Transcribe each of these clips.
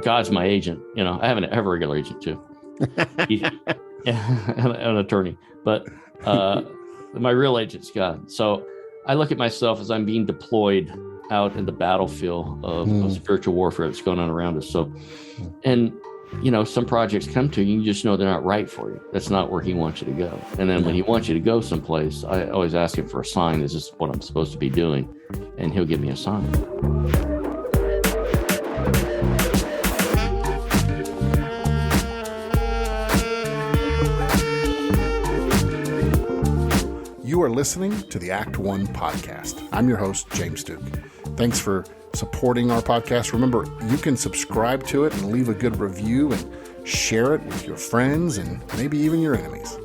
God's my agent. I have a regular agent too. An attorney, but my real agent's God. So I look at myself as I'm being deployed out in the battlefield of spiritual warfare that's going on around us. So, and some projects come to you, you just know they're not right for you. That's not where he wants you to go. And then when he wants you to go someplace, I always ask him for a sign. Is this what I'm supposed to be doing? And he'll give me a sign. You are listening to the Act One podcast. I'm your host, James Duke. Thanks for supporting our podcast. Remember, you can subscribe to it and leave a good review and share it with your friends and maybe even your enemies.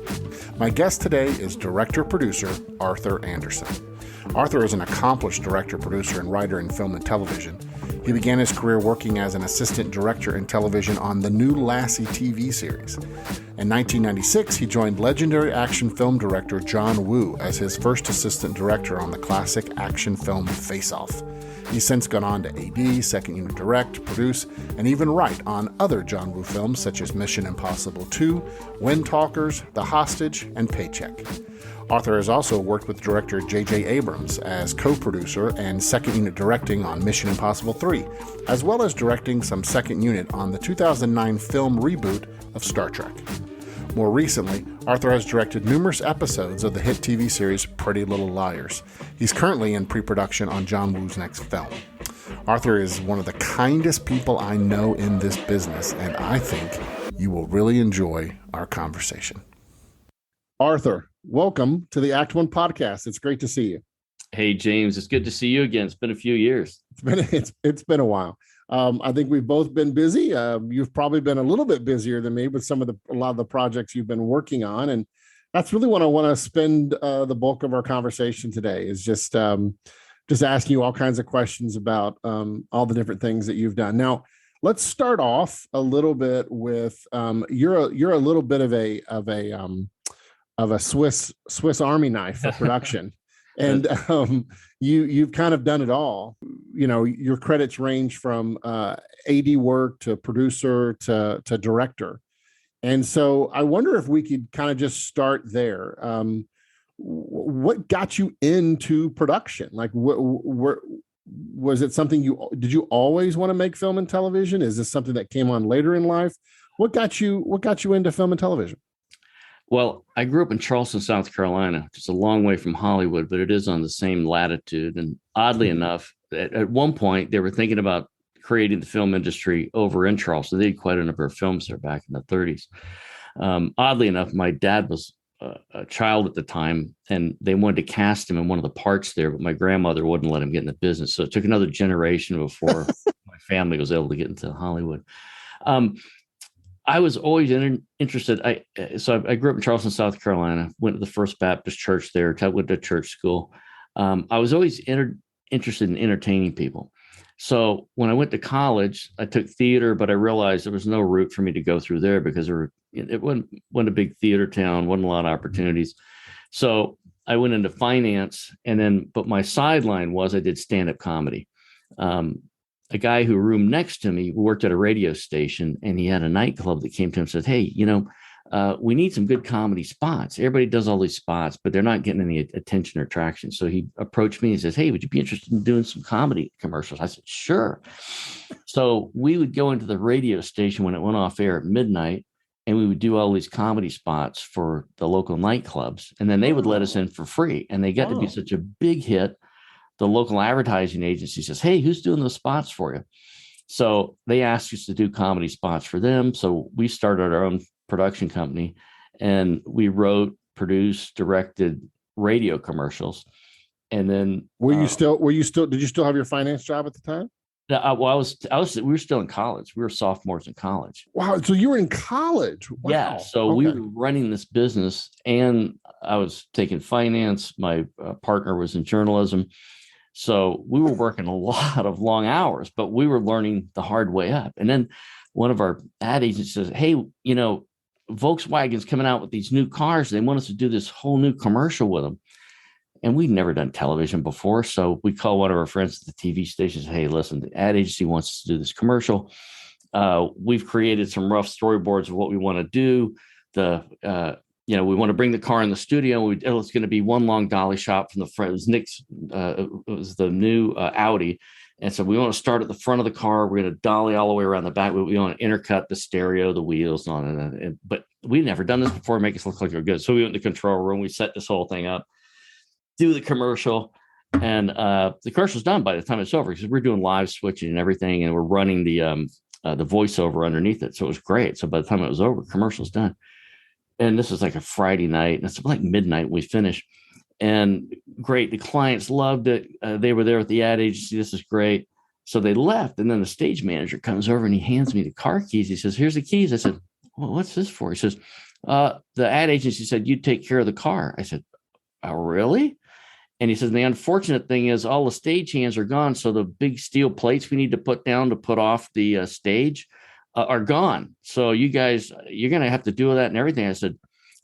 My guest today is director-producer Arthur Anderson. Arthur is an accomplished director, producer, and writer in film and television. He began his career working as an assistant director in television on the New Lassie TV series. In 1996, he joined legendary action film director John Woo as his first assistant director on the classic action film Face Off. He's since gone on to AD, second unit direct, produce, and even write on other John Woo films such as Mission Impossible 2, Wind Talkers, The Hostage, and Paycheck. Arthur has also worked with director J.J. Abrams as co-producer and second unit directing on Mission Impossible 3, as well as directing some second unit on the 2009 film reboot of Star Trek. More recently, Arthur has directed numerous episodes of the hit TV series Pretty Little Liars. He's currently in pre-production on John Woo's next film. Arthur is one of the kindest people I know in this business, and I think you will really enjoy our conversation. Arthur, welcome to the Act One podcast. It's great to see you. Hey, James, it's good to see you again. It's been a few years. It's been a while. I think we've both been busy. You've probably been a little bit busier than me with a lot of the projects you've been working on. And that's really what I want to spend the bulk of our conversation today is just asking you all kinds of questions about all the different things that you've done. Now, let's start off a little bit with you're a little bit of a Swiss Army knife for production. And you've kind of done it all. Your credits range from AD work to producer to director. And so I wonder if we could kind of just start there. What got you into production? Like, was it something did you always want to make film and television? Is this something that came on later in life? What got you into film and television? Well, I grew up in Charleston, South Carolina, which is a long way from Hollywood, but it is on the same latitude. And oddly enough, at one point, they were thinking about creating the film industry over in Charleston. They did quite a number of films there back in the 30s. Oddly enough, my dad was a child at the time, and they wanted to cast him in one of the parts there, but my grandmother wouldn't let him get in the business. So it took another generation before my family was able to get into Hollywood. I was always interested. I grew up in Charleston, South Carolina, went to the First Baptist Church there, went to church school. I was always interested in entertaining people. So when I went to college, I took theater, but I realized there was no route for me to go through there because it wasn't a big theater town, wasn't a lot of opportunities. So I went into finance, but my sideline was I did stand-up comedy. A guy who roomed next to me worked at a radio station, and he had a nightclub that came to him and said, "Hey, we need some good comedy spots. Everybody does all these spots, but they're not getting any attention or traction." So he approached me and says, "Hey, would you be interested in doing some comedy commercials?" I said, "Sure." So we would go into the radio station when it went off air at midnight, and we would do all these comedy spots for the local nightclubs. And then they would let us in for free. And they got to be such a big hit. The local advertising agency says, "Hey, who's doing those spots for you?" So they asked us to do comedy spots for them. So we started our own production company, and we wrote, produced, directed radio commercials. And then did you still have your finance job at the time? We were still in college. We were sophomores in college. Wow. So you were in college. Wow. Yeah. So we were running this business, and I was taking finance. My partner was in journalism. So we were working a lot of long hours, but we were learning the hard way up. And then one of our ad agents says, "Hey, Volkswagen's coming out with these new cars. They want us to do this whole new commercial with them." And we'd never done television before. So we call one of our friends at the TV station and say, "Hey, listen, the ad agency wants us to do this commercial. we've created some rough storyboards of what we want to do. We want to bring the car in the studio. It's going to be one long dolly shot from the front. It was Nick's, it was the new Audi. And so we want to start at the front of the car. We're going to dolly all the way around the back. We want to intercut the stereo, the wheels on it. But we'd never done this before, make us look like we're good. So we went to the control room. We set this whole thing up, do the commercial. And the commercial's done by the time it's over because we're doing live switching and everything. And we're running the voiceover underneath it. So it was great. So by the time it was over, commercial's done. And this is like a Friday night. And it's like midnight when we finished. And great. The clients loved it. They were there at the ad agency. This is great. So they left. And then the stage manager comes over and he hands me the car keys. He says, here's the keys. I said, well, what's this for? He says, the ad agency said, you take care of the car. I said, oh, really? And he says, the unfortunate thing is all the stage hands are gone. So the big steel plates we need to put down to put off the stage are gone. So you guys, you're going to have to do that and everything. I said,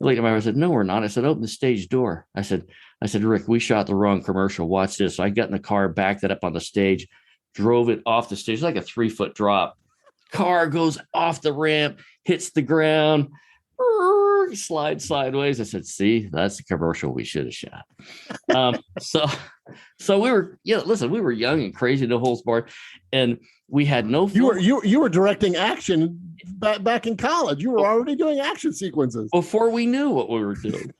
I said, no, we're not. I said, open the stage door. I said, Rick, we shot the wrong commercial. Watch this. So I got in the car, backed it up on the stage, drove it off the stage. It's like a 3-foot drop. Car goes off the ramp, hits the ground, slides sideways. I said, see, that's the commercial we should have shot. So we were, listen, we were young and crazy, no holds barred. And we had no film. You were directing action back in college. You were already doing action sequences before we knew what we were doing.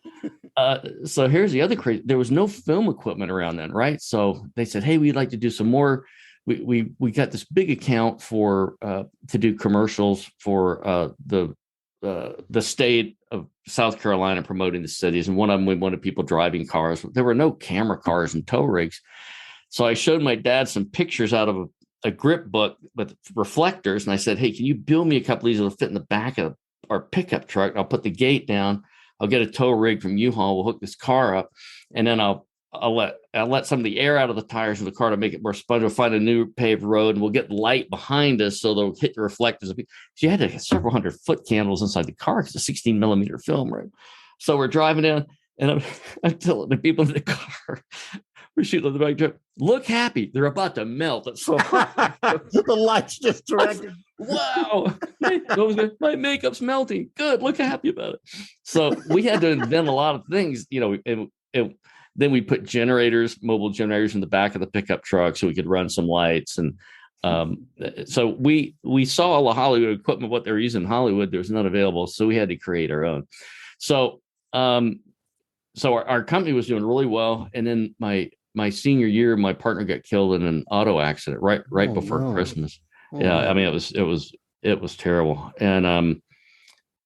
So here's the other crazy. There was no film equipment around then, right? So they said, hey, we'd like to do some more. We got this big account for to do commercials for the state of South Carolina promoting the cities. And one of them, we wanted people driving cars. There were no camera cars and tow rigs. So I showed my dad some pictures out of a grip book with reflectors. And I said, hey, can you build me a couple of these that'll fit in the back of our pickup truck? I'll put the gate down. I'll get a tow rig from U-Haul. We'll hook this car up. And then I'll let some of the air out of the tires of the car to make it more spongy. We'll find a new paved road and we'll get light behind us so they'll hit the reflectors. You had to get several hundred foot candles inside the car because it's a 16 millimeter film, right? So we're driving down and I'm telling the people in the car, we're shooting on the back truck, look happy. They're about to melt. It's so the lights just directed. Wow. My makeup's melting. Good. Look happy about it. So we had to invent a lot of things, then we put mobile generators in the back of the pickup truck so we could run some lights. And so we saw all the Hollywood equipment, what they were using in Hollywood. There was none available. So we had to create our own. So our company was doing really well. And then my senior year, my partner got killed in an auto accident right before Christmas. I mean, it was terrible. And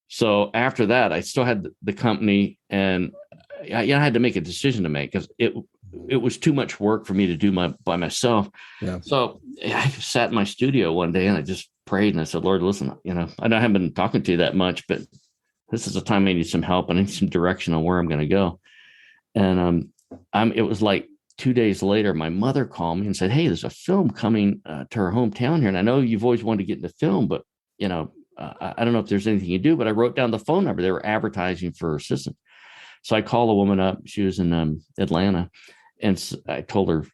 so after that, I still had the company, and I had to make a decision to make because it was too much work for me to do by myself. Yeah. So I sat in my studio one day and I just prayed and I said, Lord, listen, I know I haven't been talking to you that much, but this is the time I need some help. I need some direction on where I'm going to go. And it was like 2 days later, my mother called me and said, hey, there's a film coming to her hometown here. And I know you've always wanted to get into film, but I don't know if there's anything you do, but I wrote down the phone number. They were advertising for assistants. So I called a woman up. She was in Atlanta, and I told her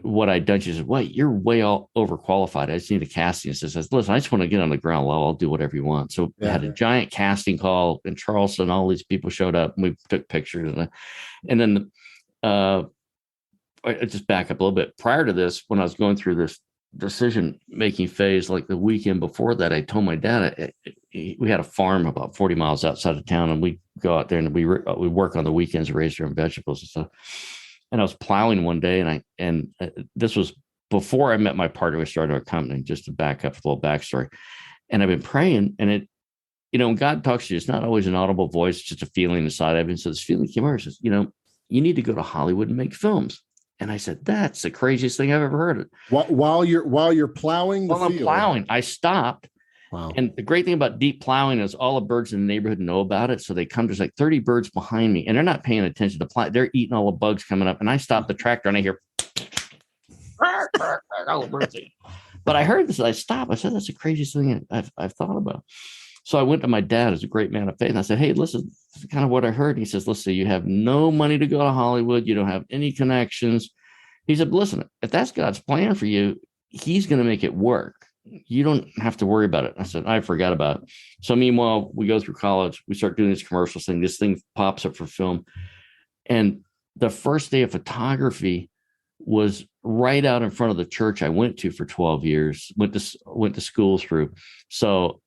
what I'd done. She said, "Wait, you're way all overqualified. I just need a casting." She says, "Listen, I just want to get on the ground level. I'll do whatever you want." So we had a giant casting call in Charleston. All these people showed up, and we took pictures. And then I just back up a little bit. Prior to this, when I was going through this decision-making phase, like the weekend before that, I told my dad we had a farm about 40 miles outside of town, and we go out there and we work on the weekends, raise our own vegetables and stuff. And I was plowing one day, and this was before I met my partner. We started our company. Just to back up with a little backstory, and I've been praying, and when God talks to you, it's not always an audible voice; it's just a feeling inside of me. So this feeling came over. Says, you need to go to Hollywood and make films. And I said, that's the craziest thing I've ever heard. While you're plowing the field. I'm plowing, I stopped. Wow. And the great thing about deep plowing is all the birds in the neighborhood know about it. So they come, there's like 30 birds behind me, and they're not paying attention to plow. They're eating all the bugs coming up. And I stop the tractor and I hear all the birds. But I heard this, I stopped. I said, that's the craziest thing I've thought about. So I went to my dad, who's a great man of faith, and I said, hey, listen, this is kind of what I heard. He says, listen, you have no money to go to Hollywood. You don't have any connections. He said, listen, if that's God's plan for you, he's going to make it work. you don't have to worry about it. I said, I forgot about it. So meanwhile, we go through college, we start doing this commercials thing. This thing pops up for film. And the first day of photography was right out in front of the church I went to for 12 years, went to school through. So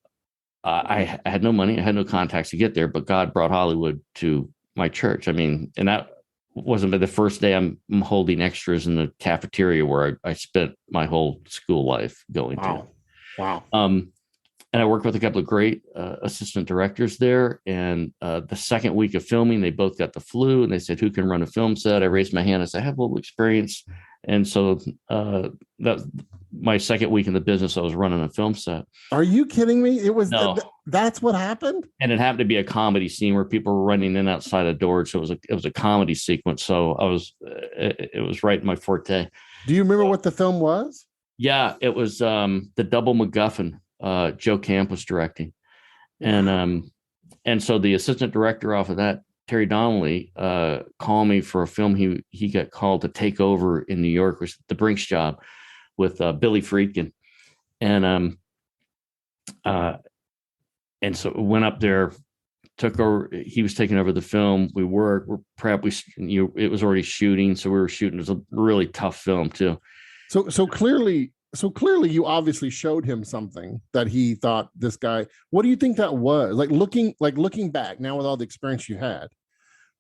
I had no money. I had no contacts to get there, but God brought Hollywood to my church. I mean, and that wasn't the first day I'm holding extras in the cafeteria where I spent my whole school life going to. Wow. And I worked with a couple of great assistant directors there. And the second week of filming, they both got the flu, and they said, "Who can run a film set?" I raised my hand. I said, "I have a little experience." And so that my second week in the business, I was running a film set. Are you kidding me? It was No. That's what happened. And it happened to be a comedy scene where people were running in outside a door. So it was a comedy sequence. So it was right in my forte. Do you remember what the film was? Yeah, it was the Double MacGuffin. Joe Camp was directing, and so the assistant director off of that, Terry Donnelly, called me for a film he got called to take over in New York, was The Brinks Job with Billy Friedkin, and so went up there, took over. He was taking over the film. We were prep. It was already shooting, so we were shooting. It was a really tough film too. So clearly you obviously showed him something that he thought, this guy, what do you think that was? Like looking back now with all the experience you had,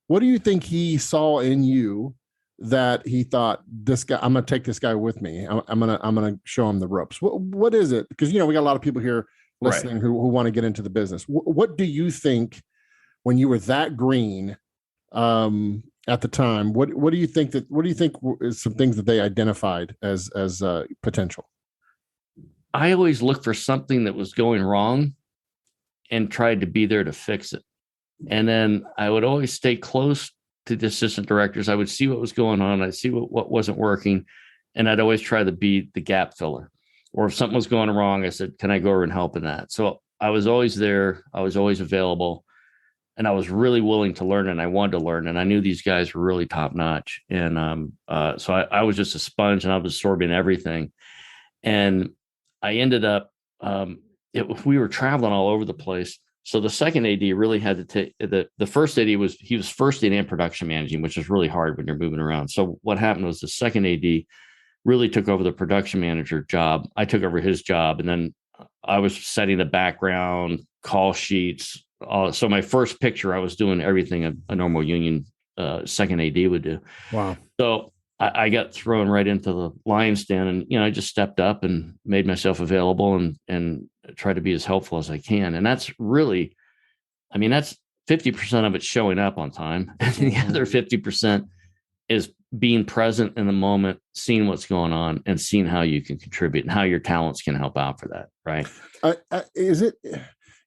what do you think he saw in you that he thought, this guy, I'm going to take this guy with me. I'm going to show him the ropes. What is it? Because, we got a lot of people here listening, right, who want to get into the business. What do you think when you were that green, at the time, what do you think is some things that they identified as potential? I always looked for something that was going wrong and tried to be there to fix it. And then I would always stay close to the assistant directors. I would see what was going on. I'd see what wasn't working. And I'd always try to be the gap filler. Or if something was going wrong, I said, can I go over and help in that? So I was always there. I was always available. And I was really willing to learn, and I wanted to learn. And I knew these guys were really top notch. And so I was just a sponge, and I was absorbing everything. And I ended up, we were traveling all over the place. So the second AD really had to take the first AD he was first AD and production managing, which is really hard when you're moving around. So what happened was the second AD really took over the production manager job. I took over his job, and then I was setting the background, call sheets. So my first picture, I was doing everything a normal union second AD would do. Wow. So I got thrown right into the lion's den, and, I just stepped up and made myself available and tried to be as helpful as I can. And that's really, that's 50% of it showing up on time. And the other 50% is being present in the moment, seeing what's going on, and seeing how you can contribute and how your talents can help out for that. Right. Is it,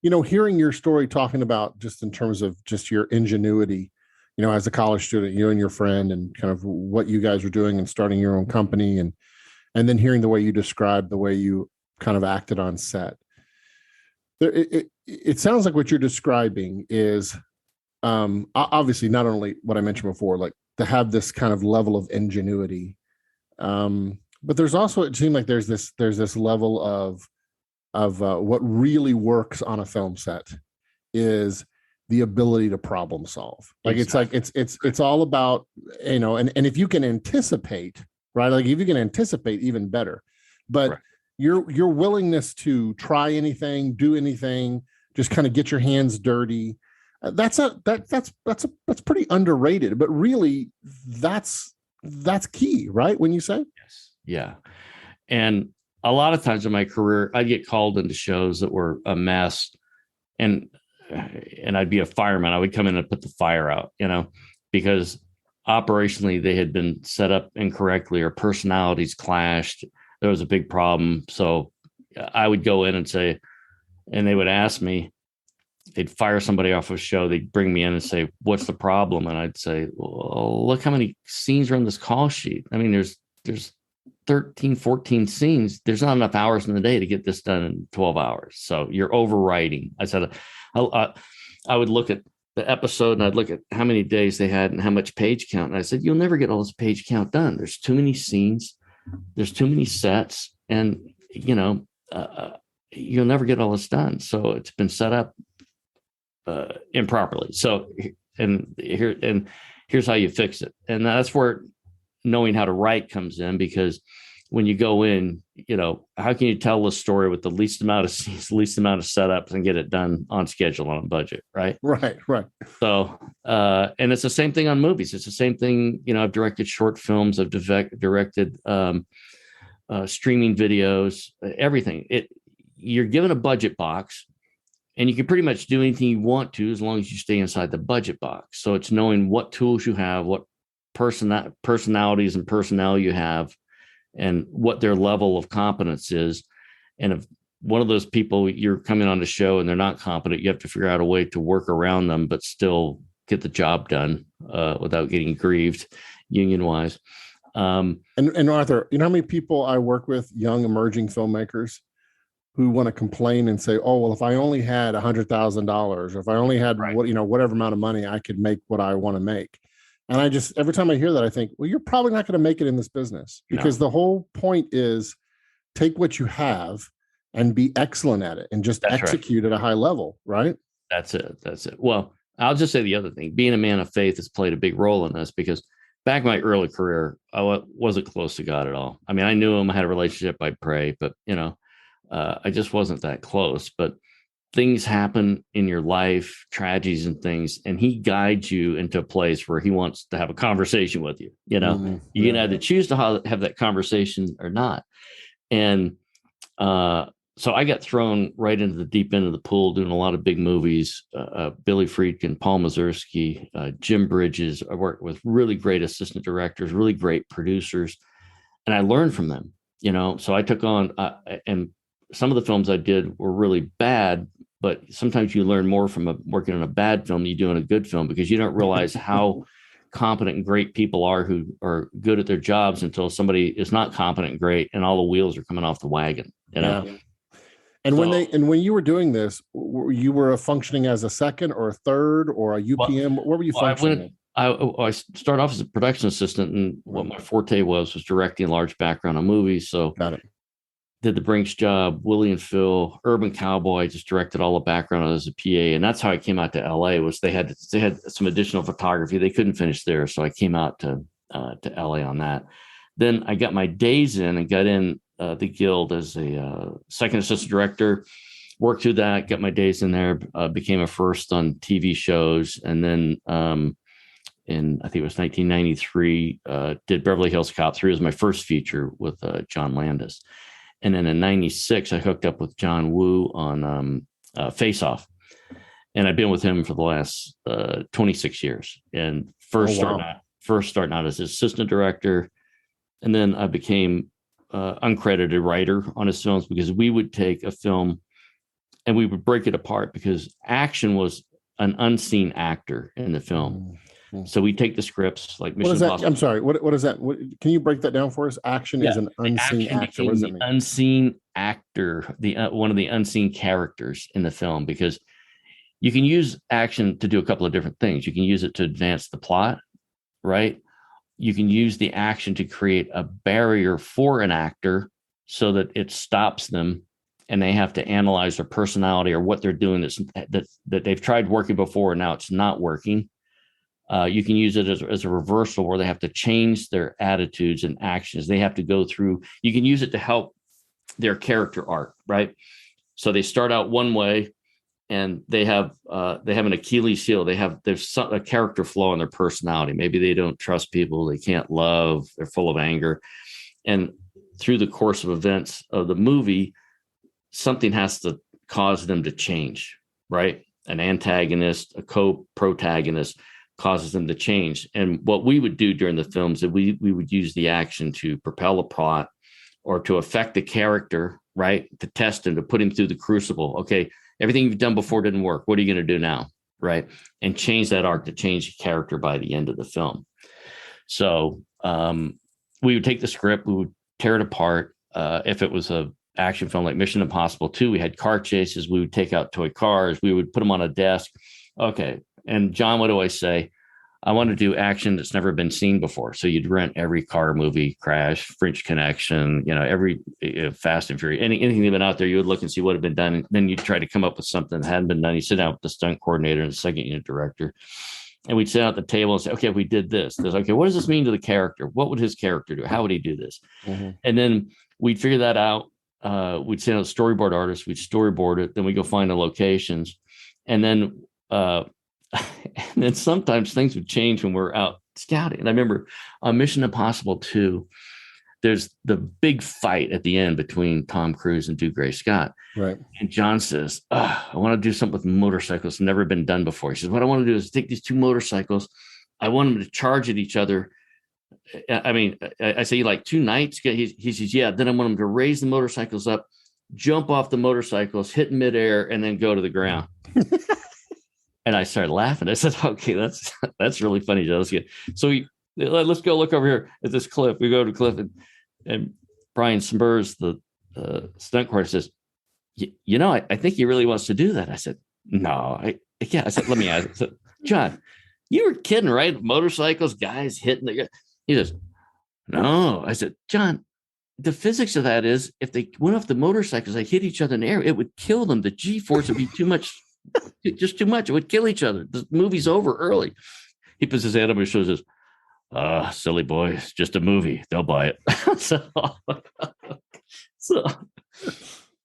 hearing your story, talking about just in terms of just your ingenuity, as a college student, you and your friend, and kind of what you guys were doing and starting your own company, and then hearing the way you described the way you kind of acted on set. It sounds like what you're describing is obviously not only what I mentioned before, like to have this kind of level of ingenuity, but there's also, it seemed like there's this level of what really works on a film set is the ability to problem solve. Like, exactly. It's all about, and if you can anticipate, right? Like if you can anticipate, even better, but right. Your willingness to try anything, do anything, just kind of get your hands dirty. That's pretty underrated, but really that's key, right? When you say, yes. Yeah. And a lot of times in my career, I'd get called into shows that were a mess, and I'd be a fireman. I would come in and put the fire out, because operationally they had been set up incorrectly, or personalities clashed. There was a big problem. So I would go in and say, and they would ask me, they'd fire somebody off a show. They'd bring me in and say, what's the problem? And I'd say, well, look how many scenes are on this call sheet. There's 13, 14 scenes. There's not enough hours in the day to get this done in 12 hours. So you're overwriting. I said, I would look at the episode, and I'd look at how many days they had and how much page count. And I said, you'll never get all this page count done. There's too many scenes. There's too many sets. And, you'll never get all this done. So it's been set up improperly. So, here's how you fix it. And that's where knowing how to write comes in, because when you go in, how can you tell a story with the least amount of scenes, least amount of setups, and get it done on schedule, on a budget, right? Right. So, and it's the same thing on movies. It's the same thing. I've directed short films. I've directed streaming videos, everything. You're given a budget box, and you can pretty much do anything you want to, as long as you stay inside the budget box. So it's knowing what tools you have, what personalities and personnel you have, and what their level of competence is. And if one of those people, you're coming on the show and they're not competent, you have to figure out a way to work around them, but still get the job done without getting grieved union wise. And Arthur, you know how many people I work with, young emerging filmmakers, who want to complain and say, "Oh, well, if I only had $100,000, or if I only had whatever amount of money, I could make what I want to make." And I just, every time I hear that, I think, well, you're probably not going to make it in this business, because the whole point is take what you have and be excellent at it, and just execute at a high level, right? That's it. Well, I'll just say the other thing. Being a man of faith has played a big role in this, because back in my early career, I wasn't close to God at all. I mean, I knew him, I had a relationship, I'd pray, but I just wasn't that close. But things happen in your life, tragedies and things, and he guides you into a place where he wants to have a conversation with you. You can either choose to have that conversation or not. And so I got thrown right into the deep end of the pool, doing a lot of big movies. Billy Friedkin, Paul Mazursky, Jim Bridges. I worked with really great assistant directors, really great producers, and I learned from them. So I took on, and some of the films I did were really bad, but sometimes you learn more from working on a bad film than you do in a good film, because you don't realize how competent and great people are who are good at their jobs until somebody is not competent and great, and all the wheels are coming off the wagon. Yeah. And when you were doing this, you were functioning as a second or a third or a UPM? Where were you functioning? I started off as a production assistant, and what my forte was directing a large background on movies. So got it. Did the Brinks job, Willie and Phil, Urban Cowboy. I just directed all the background as a PA, and that's how I came out to LA. Was they had some additional photography they couldn't finish there, so I came out to LA on that. Then I got my days in and got in the Guild as a second assistant director. Worked through that, got my days in there, became a first on TV shows, and then in I think it was 1993, did Beverly Hills Cop 3 as my first feature with John Landis. And then in 96, I hooked up with John Woo on Face Off. And I've been with him for the last 26 years. And starting out as assistant director. And then I became uncredited writer on his films, because we would take a film and we would break it apart, because action was an unseen actor in the film. So we take the scripts like Mission Impossible. I'm sorry. What is that? Can you break that down for us? Action is an unseen actor. What does that mean? Unseen actor, one of the unseen characters in the film, because you can use action to do a couple of different things. You can use it to advance the plot, right? You can use the action to create a barrier for an actor so that it stops them, and they have to analyze their personality or what they're doing that they've tried working before and now it's not working. You can use it as a reversal, where they have to change their attitudes and actions. They have to go through. You can use it to help their character arc, right? So they start out one way, and they have an Achilles heel. There's a character flaw in their personality. Maybe they don't trust people. They can't love. They're full of anger. And through the course of events of the movie, something has to cause them to change, right? An antagonist, a co-protagonist causes them to change. And what we would do during the films is we would use the action to propel a plot or to affect the character, right? To test him, to put him through the crucible. Okay, everything you've done before didn't work. What are you going to do now? Right? And change that arc to change the character by the end of the film. So we would take the script, we would tear it apart. If it was a action film like Mission Impossible 2, we had car chases. We would take out toy cars. We would put them on a desk. Okay. And John, what do I say? I want to do action that's never been seen before. So you'd rent every car movie, Crash, French Connection, every Fast and Furious, anything that's been out there, you would look and see what had been done. And then you'd try to come up with something that hadn't been done. You sit down with the stunt coordinator and the second unit director, and we'd sit out at the table and say, okay, if we did this, there's okay, what does this mean to the character? What would his character do? How would he do this? Mm-hmm. And then we'd figure that out. We'd send out storyboard artists, we'd storyboard it, then we go find the locations. And then and then sometimes things would change when we're out scouting. And I remember on Mission Impossible 2, there's the big fight at the end between Tom Cruise and Dougray Scott. Right. And John says, I want to do something with motorcycles. Never been done before. He says, what I want to do is take these two motorcycles. I want them to charge at each other. I mean, I say like 2 nights. He says, yeah. Then I want them to raise the motorcycles up, jump off the motorcycles, hit midair, and then go to the ground. And I started laughing. I said, okay, that's really funny, Joe. So let's go look over here at this cliff. We go to the cliff, and Brian Spurs, the stunt coordinator, says, I think he really wants to do that. I said, no. I said, let me ask. I said, John, you were kidding, right? Motorcycles, guys hitting the guy. He says, no. I said, John, the physics of that is if they went off the motorcycles, they hit each other in the air, it would kill them. The G-force would be too much. Just too much. It would kill each other. The movie's over early. He puts his hand up and shows us, silly boy, it's just a movie. They'll buy it.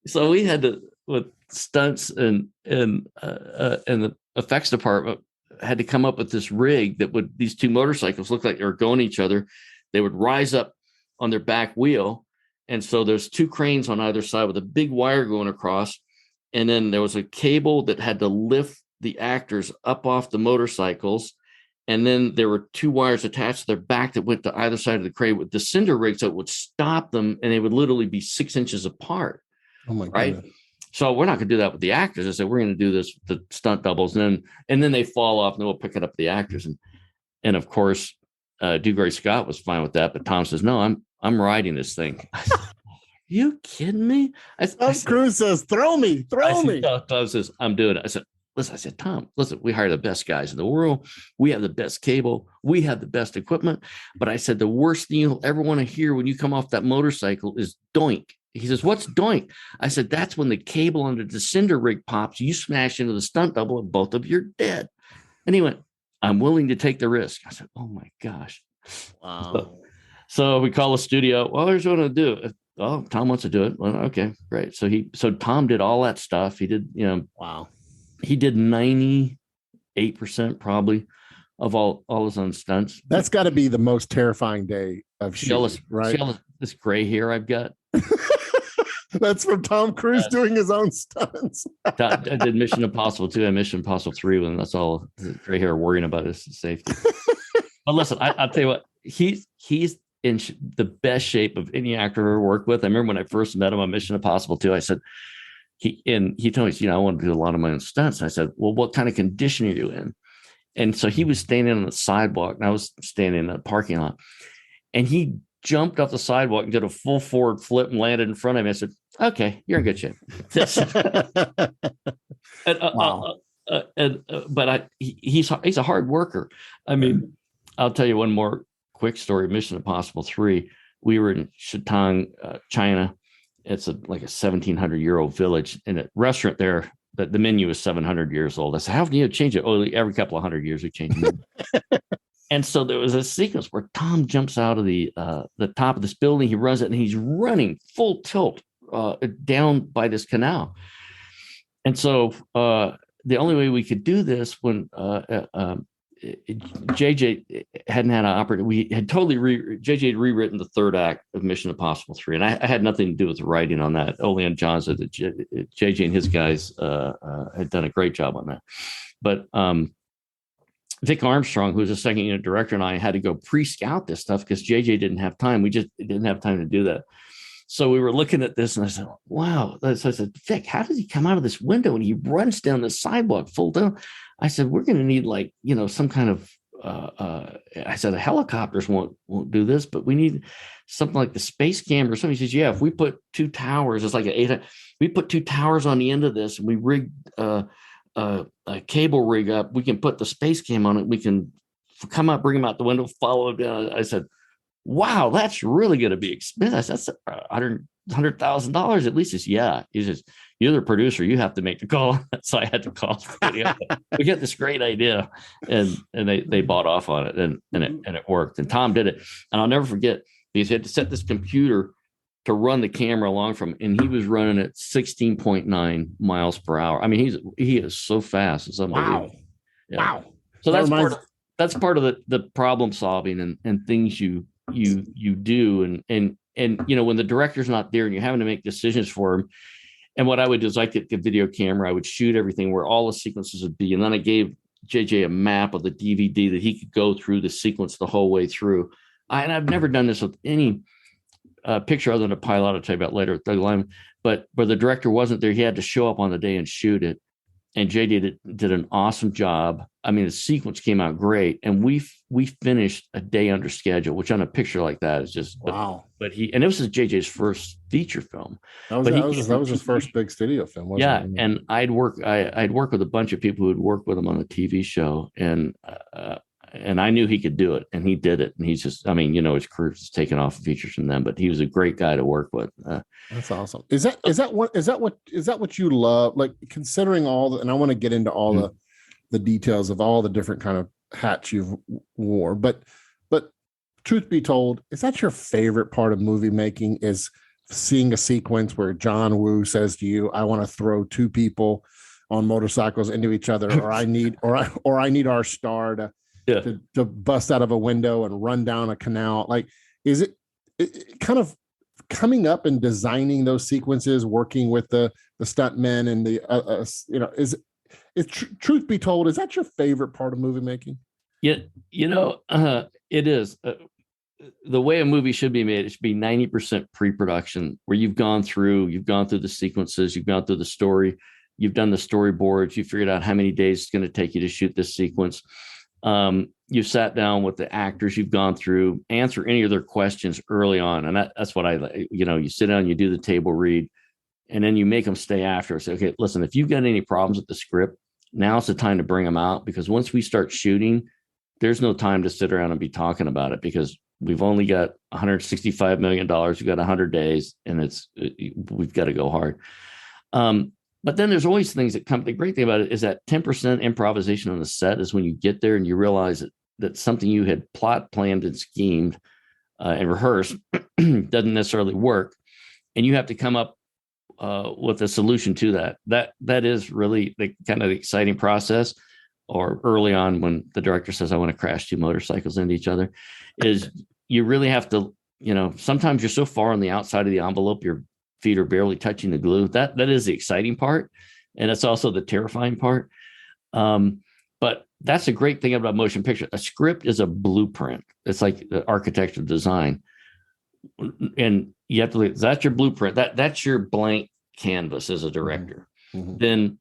so we had to, with stunts and the effects department, had to come up with this rig that would, these two motorcycles look like they were going each other. They would rise up on their back wheel. And so there's 2 cranes on either side with a big wire going across. And then there was a cable that had to lift the actors up off the motorcycles. And then there were 2 wires attached to their back that went to either side of the crane with the cinder rig, so it would stop them, and they would literally be 6 inches apart. Oh my right? God. So we're not going to do that with the actors. I said, we're going to do this with the stunt doubles. And then they fall off, and then we'll pick it up with the actors. And of course, Dougray Scott was fine with that. But Tom says, no, I'm riding this thing. You kidding me? Tom Cruise says, throw me. Tom says, I'm doing it. I said, Tom, listen, we hire the best guys in the world. We have the best cable. We have the best equipment. But I said, the worst thing you'll ever want to hear when you come off that motorcycle is doink. He says, what's doink? I said, that's when the cable under the cinder rig pops. You smash into the stunt double and both of you are dead. And he went, I'm willing to take the risk. I said, oh my gosh. Wow. So we call the studio. Well, here's what I'm going to do. Oh, Tom wants to do it. Well, okay, great. So Tom did all that stuff. He did, wow. He did 98% probably of all his own stunts. That's got to be the most terrifying day of shooting, right? See all this gray hair I've got? That's from Tom Cruise doing his own stunts. I did Mission Impossible 2 and Mission Impossible 3 when that's all the gray hair worrying about is safety. But listen, I'll tell you what, he's in the best shape of any actor I've ever worked with. I remember when I first met him on Mission Impossible 2, I said, he told me, I want to do a lot of my own stunts. And I said, well, what kind of condition are you in? And so he was standing on the sidewalk and I was standing in the parking lot, and he jumped off the sidewalk and did a full forward flip and landed in front of me. I said, okay, you're in good shape. Wow. But he's a hard worker. I mean, I'll tell you one more quick story. Mission Impossible 3. We were in Shatong, China. It's like a 1,700-year-old village, and a restaurant there. The menu is 700 years old. I said, how can you change it? Oh, every couple of 100 years we change it. And so there was a sequence where Tom jumps out of the top of this building. He runs it, and he's running full tilt down by this canal. And so the only way we could do this when JJ hadn't had an operator, we had totally JJ had rewritten the third act of Mission Impossible 3, and I had nothing to do with the writing on that. Only on John said that JJ and his guys had done a great job on that. But Vic Armstrong, who's a second unit director, and I had to go pre-scout this stuff because JJ didn't have time. We just didn't have time to do that. So we were looking at this, and I said, wow. So I said, Vic, how does he come out of this window and he runs down the sidewalk full down? I said, we're going to need some kind of, I said, the helicopters won't do this, but we need something like the space camera or something. He says, yeah, if we put 2 towers, it's like we put 2 towers on the end of this, and we rig a cable rig up, we can put the space cam on it. We can come out, bring him out the window, follow him down. I said, wow, that's really going to be expensive. That's $100,000 at least. He says, yeah. He says, you're the producer. You have to make the call. So I had to call. We get this great idea, and they bought off on it, and it worked. And Tom did it, and I'll never forget. He had to set this computer to run the camera along from, and he was running at 16.9 miles per hour. I mean, he is so fast. It's unbelievable. Wow. Yeah. Wow. So that's part of the problem solving and things you do. And when the director's not there and you're having to make decisions for him. And what I would do is I get the video camera, I would shoot everything where all the sequences would be. And then I gave JJ a map of the DVD that he could go through the sequence the whole way through. And I've never done this with any picture other than a pilot I'll tell you about later. But the director wasn't there. He had to show up on the day and shoot it. And JJ did an awesome job. I mean, the sequence came out great, and we finished a day under schedule, which on a picture like that is just wow. But this was JJ's first feature film. That was his first big studio film, wasn't it? And I'd work with a bunch of people who'd worked with him on the TV show, and I knew he could do it, and he did it. And he's just, I mean, his career's taken off features from them, but he was a great guy to work with. That's awesome. Is that what you love? Like, considering and I want to get into all the details of all the different kind of hats you've wore, but truth be told, is that your favorite part of movie making? Is seeing a sequence where John Woo says to you, "I want to throw two people on motorcycles into each other," or I need our star to bust out of a window and run down a canal? Like, is it kind of coming up and designing those sequences, working with the stuntmen and truth be told, is that your favorite part of movie making? Yeah, it is. The way a movie should be made, it should be 90% pre-production, where you've gone through the sequences, you've gone through the story, you've done the storyboards, you figured out how many days it's going to take you to shoot this sequence. You've sat down with the actors, you've gone through, answer any of their questions early on. And that's what you sit down, you do the table read, and then you make them stay after. Say, okay, listen, if you've got any problems with the script, now's the time to bring them out, because once we start shooting, there's no time to sit around and be talking about it, because we've only got $165 million. We've got 100 days, and we've got to go hard. But then there's always things that come. The great thing about it is that 10% improvisation on the set is when you get there and you realize that something you had planned and schemed and rehearsed doesn't necessarily work, and you have to come up with a solution to that. That is really the kind of exciting process. Or early on, when the director says, "I want to crash two motorcycles into each other," is you really have to, sometimes you're so far on the outside of the envelope, your feet are barely touching the glue. That is the exciting part. And it's also the terrifying part. But that's a great thing about motion picture. A script is a blueprint. It's like the architectural design. And you have to, that's your blueprint. That's your blank canvas as a director. Mm-hmm. Then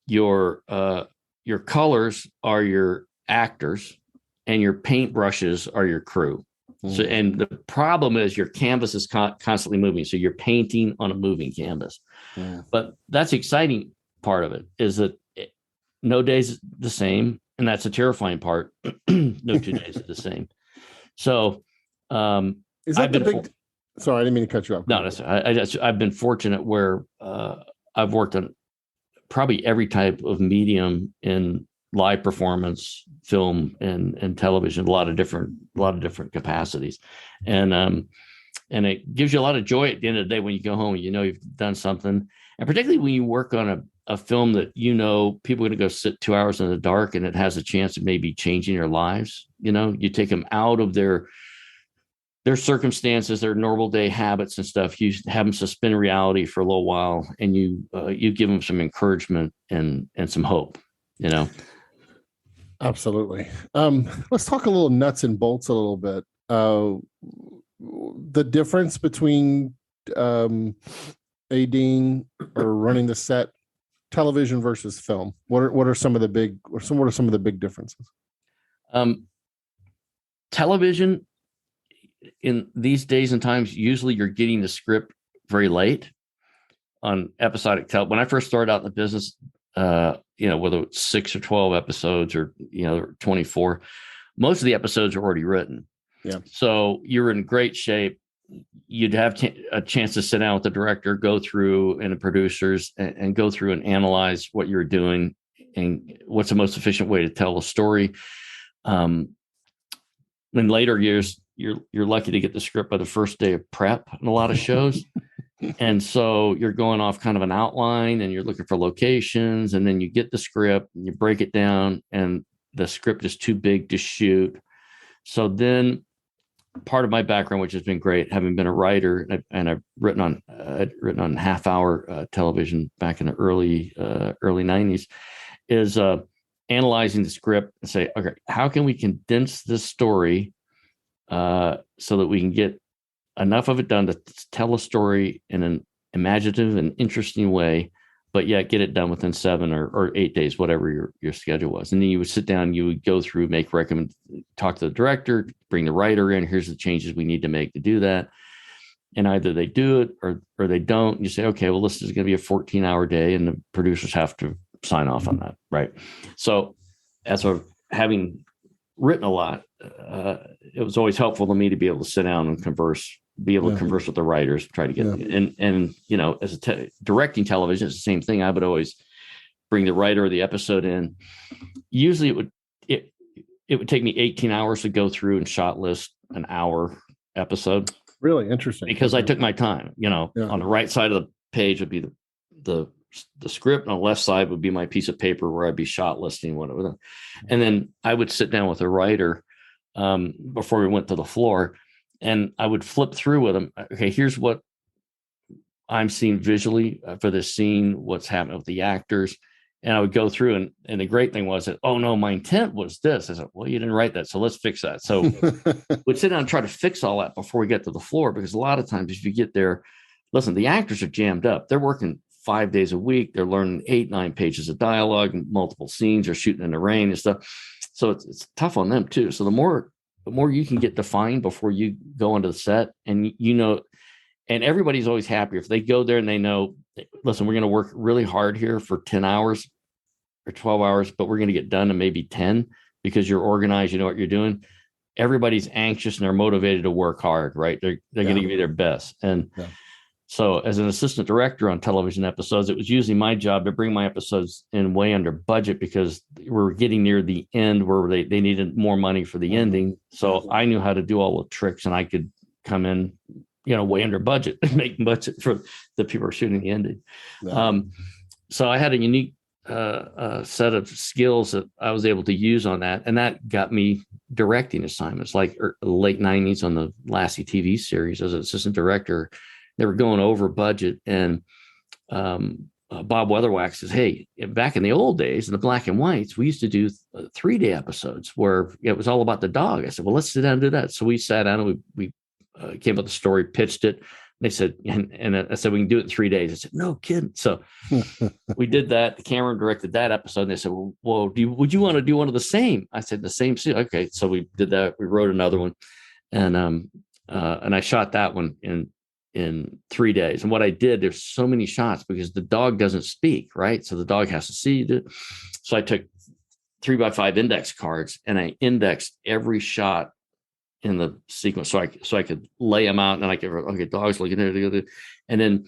your colors are your actors, and your paintbrushes are your crew. Mm-hmm. So, and the problem is your canvas is constantly moving. So you're painting on a moving canvas. Yeah. But that's the exciting part of it, is that no day's the same. And that's a terrifying part. No 2 days are the same. So is that sorry, I didn't mean to cut you off. No, I've been fortunate where I've worked on probably every type of medium in live performance, film, and television, a lot of different capacities. And it gives you a lot of joy at the end of the day when you go home, you've done something. And particularly when you work on a film that, people are going to go sit 2 hours in the dark, and it has a chance of maybe changing their lives. You take them out of their circumstances, their normal day habits and stuff. You have them suspend reality for a little while, and you give them some encouragement and some hope, Absolutely. Let's talk a little nuts and bolts a little bit. The difference between ADing or running the set, television versus film. What are some of the big differences? Television, in these days and times, usually you're getting the script very late on episodic When I first started out in the business, whether it's 6 or 12 episodes or 24, most of the episodes are already written. Yeah. So you're in great shape. You'd have a chance to sit down with the director, go through, and the producers, and go through and analyze what you're doing and what's the most efficient way to tell a story. In later years, you're lucky to get the script by the first day of prep in a lot of shows. And so you're going off kind of an outline and you're looking for locations, and then you get the script and you break it down, and the script is too big to shoot. So then part of my background, which has been great, having been a writer, and I've written on half-hour television back in the early 90s, is analyzing the script and say, okay, how can we condense this story so that we can get enough of it done to tell a story in an imaginative and interesting way, but yet get it done within 7 or 8 days, whatever your schedule was. And then you would sit down, you would go through, talk to the director, bring the writer in. Here's the changes we need to make to do that. And either they do it or they don't. You say, okay, well, this is going to be a 14-hour day, and the producers have to sign off on that, right? So as of having written a lot, it was always helpful to me to be able to sit down and converse with the writers, try to get and as directing television, it's the same thing. I would always bring the writer of the episode in. Usually it would take me 18 hours to go through and shot list an hour episode. Really interesting, because I took my time. On the right side of the page would be the script, and on the left side would be my piece of paper where I'd be shot listing whatever. And then I would sit down with a writer before we went to the floor, and I would flip through with them. Okay, here's what I'm seeing visually for this scene, what's happening with the actors. And I would go through, and the great thing was that, oh no, my intent was this. I said, well, you didn't write that, so let's fix that. So we'd sit down and try to fix all that before we get to the floor, because a lot of times if you get there, listen, the actors are jammed up. They're working 5 days a week. They're learning 8-9 pages of dialogue and multiple scenes. They're shooting in the rain and stuff. So it's tough on them too. So the more you can get defined before you go onto the set, and and everybody's always happier if they go there and they know, listen, we're going to work really hard here for 10 hours or 12 hours, but we're going to get done in maybe 10 because you're organized, you know what you're doing. Everybody's anxious and they're motivated to work hard, right? They're going to give you their best. And so as an assistant director on television episodes, it was usually my job to bring my episodes in way under budget, because we're getting near the end where they needed more money for the ending. So I knew how to do all the tricks, and I could come in, way under budget and make budget for the people who are shooting the ending. So I had a unique set of skills that I was able to use on that. And that got me directing assignments, like late 90s on the Lassie TV series as an assistant director. They were going over budget, and Bob Weatherwax says, hey, back in the old days, in the black and whites, we used to do 3-day episodes where it was all about the dog. I said, well, let's sit down and do that. So we sat down and we came up with the story, pitched it. They said, and I said, we can do it in 3 days. I said, no kidding. So we did that. The camera directed that episode. And they said, well, would you want to do one of the same? I said, the same scene. Okay. So we did that. We wrote another one. And I shot that one in 3 days. And what I did, there's so many shots because the dog doesn't speak, right? So the dog has to see it. So I took 3x5 index cards and I indexed every shot in the sequence, so I could lay them out, and I could, okay, dogs looking there, and then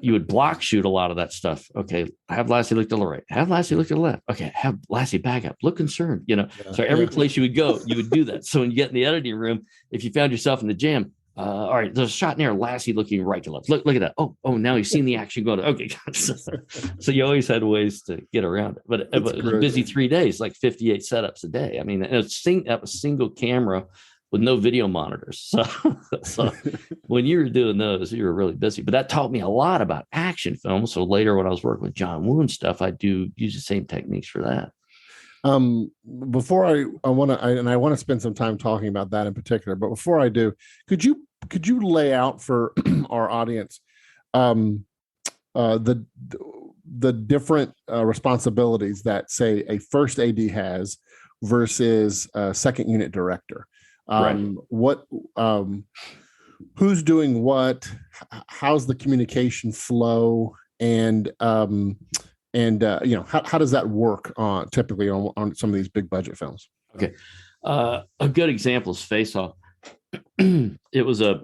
you would block shoot a lot of that stuff. Okay, have Lassie look to the right, have Lassie look to the left. Okay, have Lassie back up, look concerned. So every place you would go, you would do that. So when you get in the editing room, if you found yourself in the jam, all right, there's a shot in there, Lassie looking right to left. Look at that. Oh, now you've seen the action go to. Okay, so you always had ways to get around it. But it was a busy 3 days, like 58 setups a day. I mean, that was single camera with no video monitors. So when you were doing those, you were really busy. But that taught me a lot about action films. So later, when I was working with John Woo and stuff, I do use the same techniques for that. Before I want to spend some time talking about that in particular, but before I do, could you lay out for our audience the different responsibilities that, say, a first AD has versus a second unit director? What who's doing what, how's the communication flow, and how does that work typically on some of these big budget films? Okay. A good example is Face Off. It was I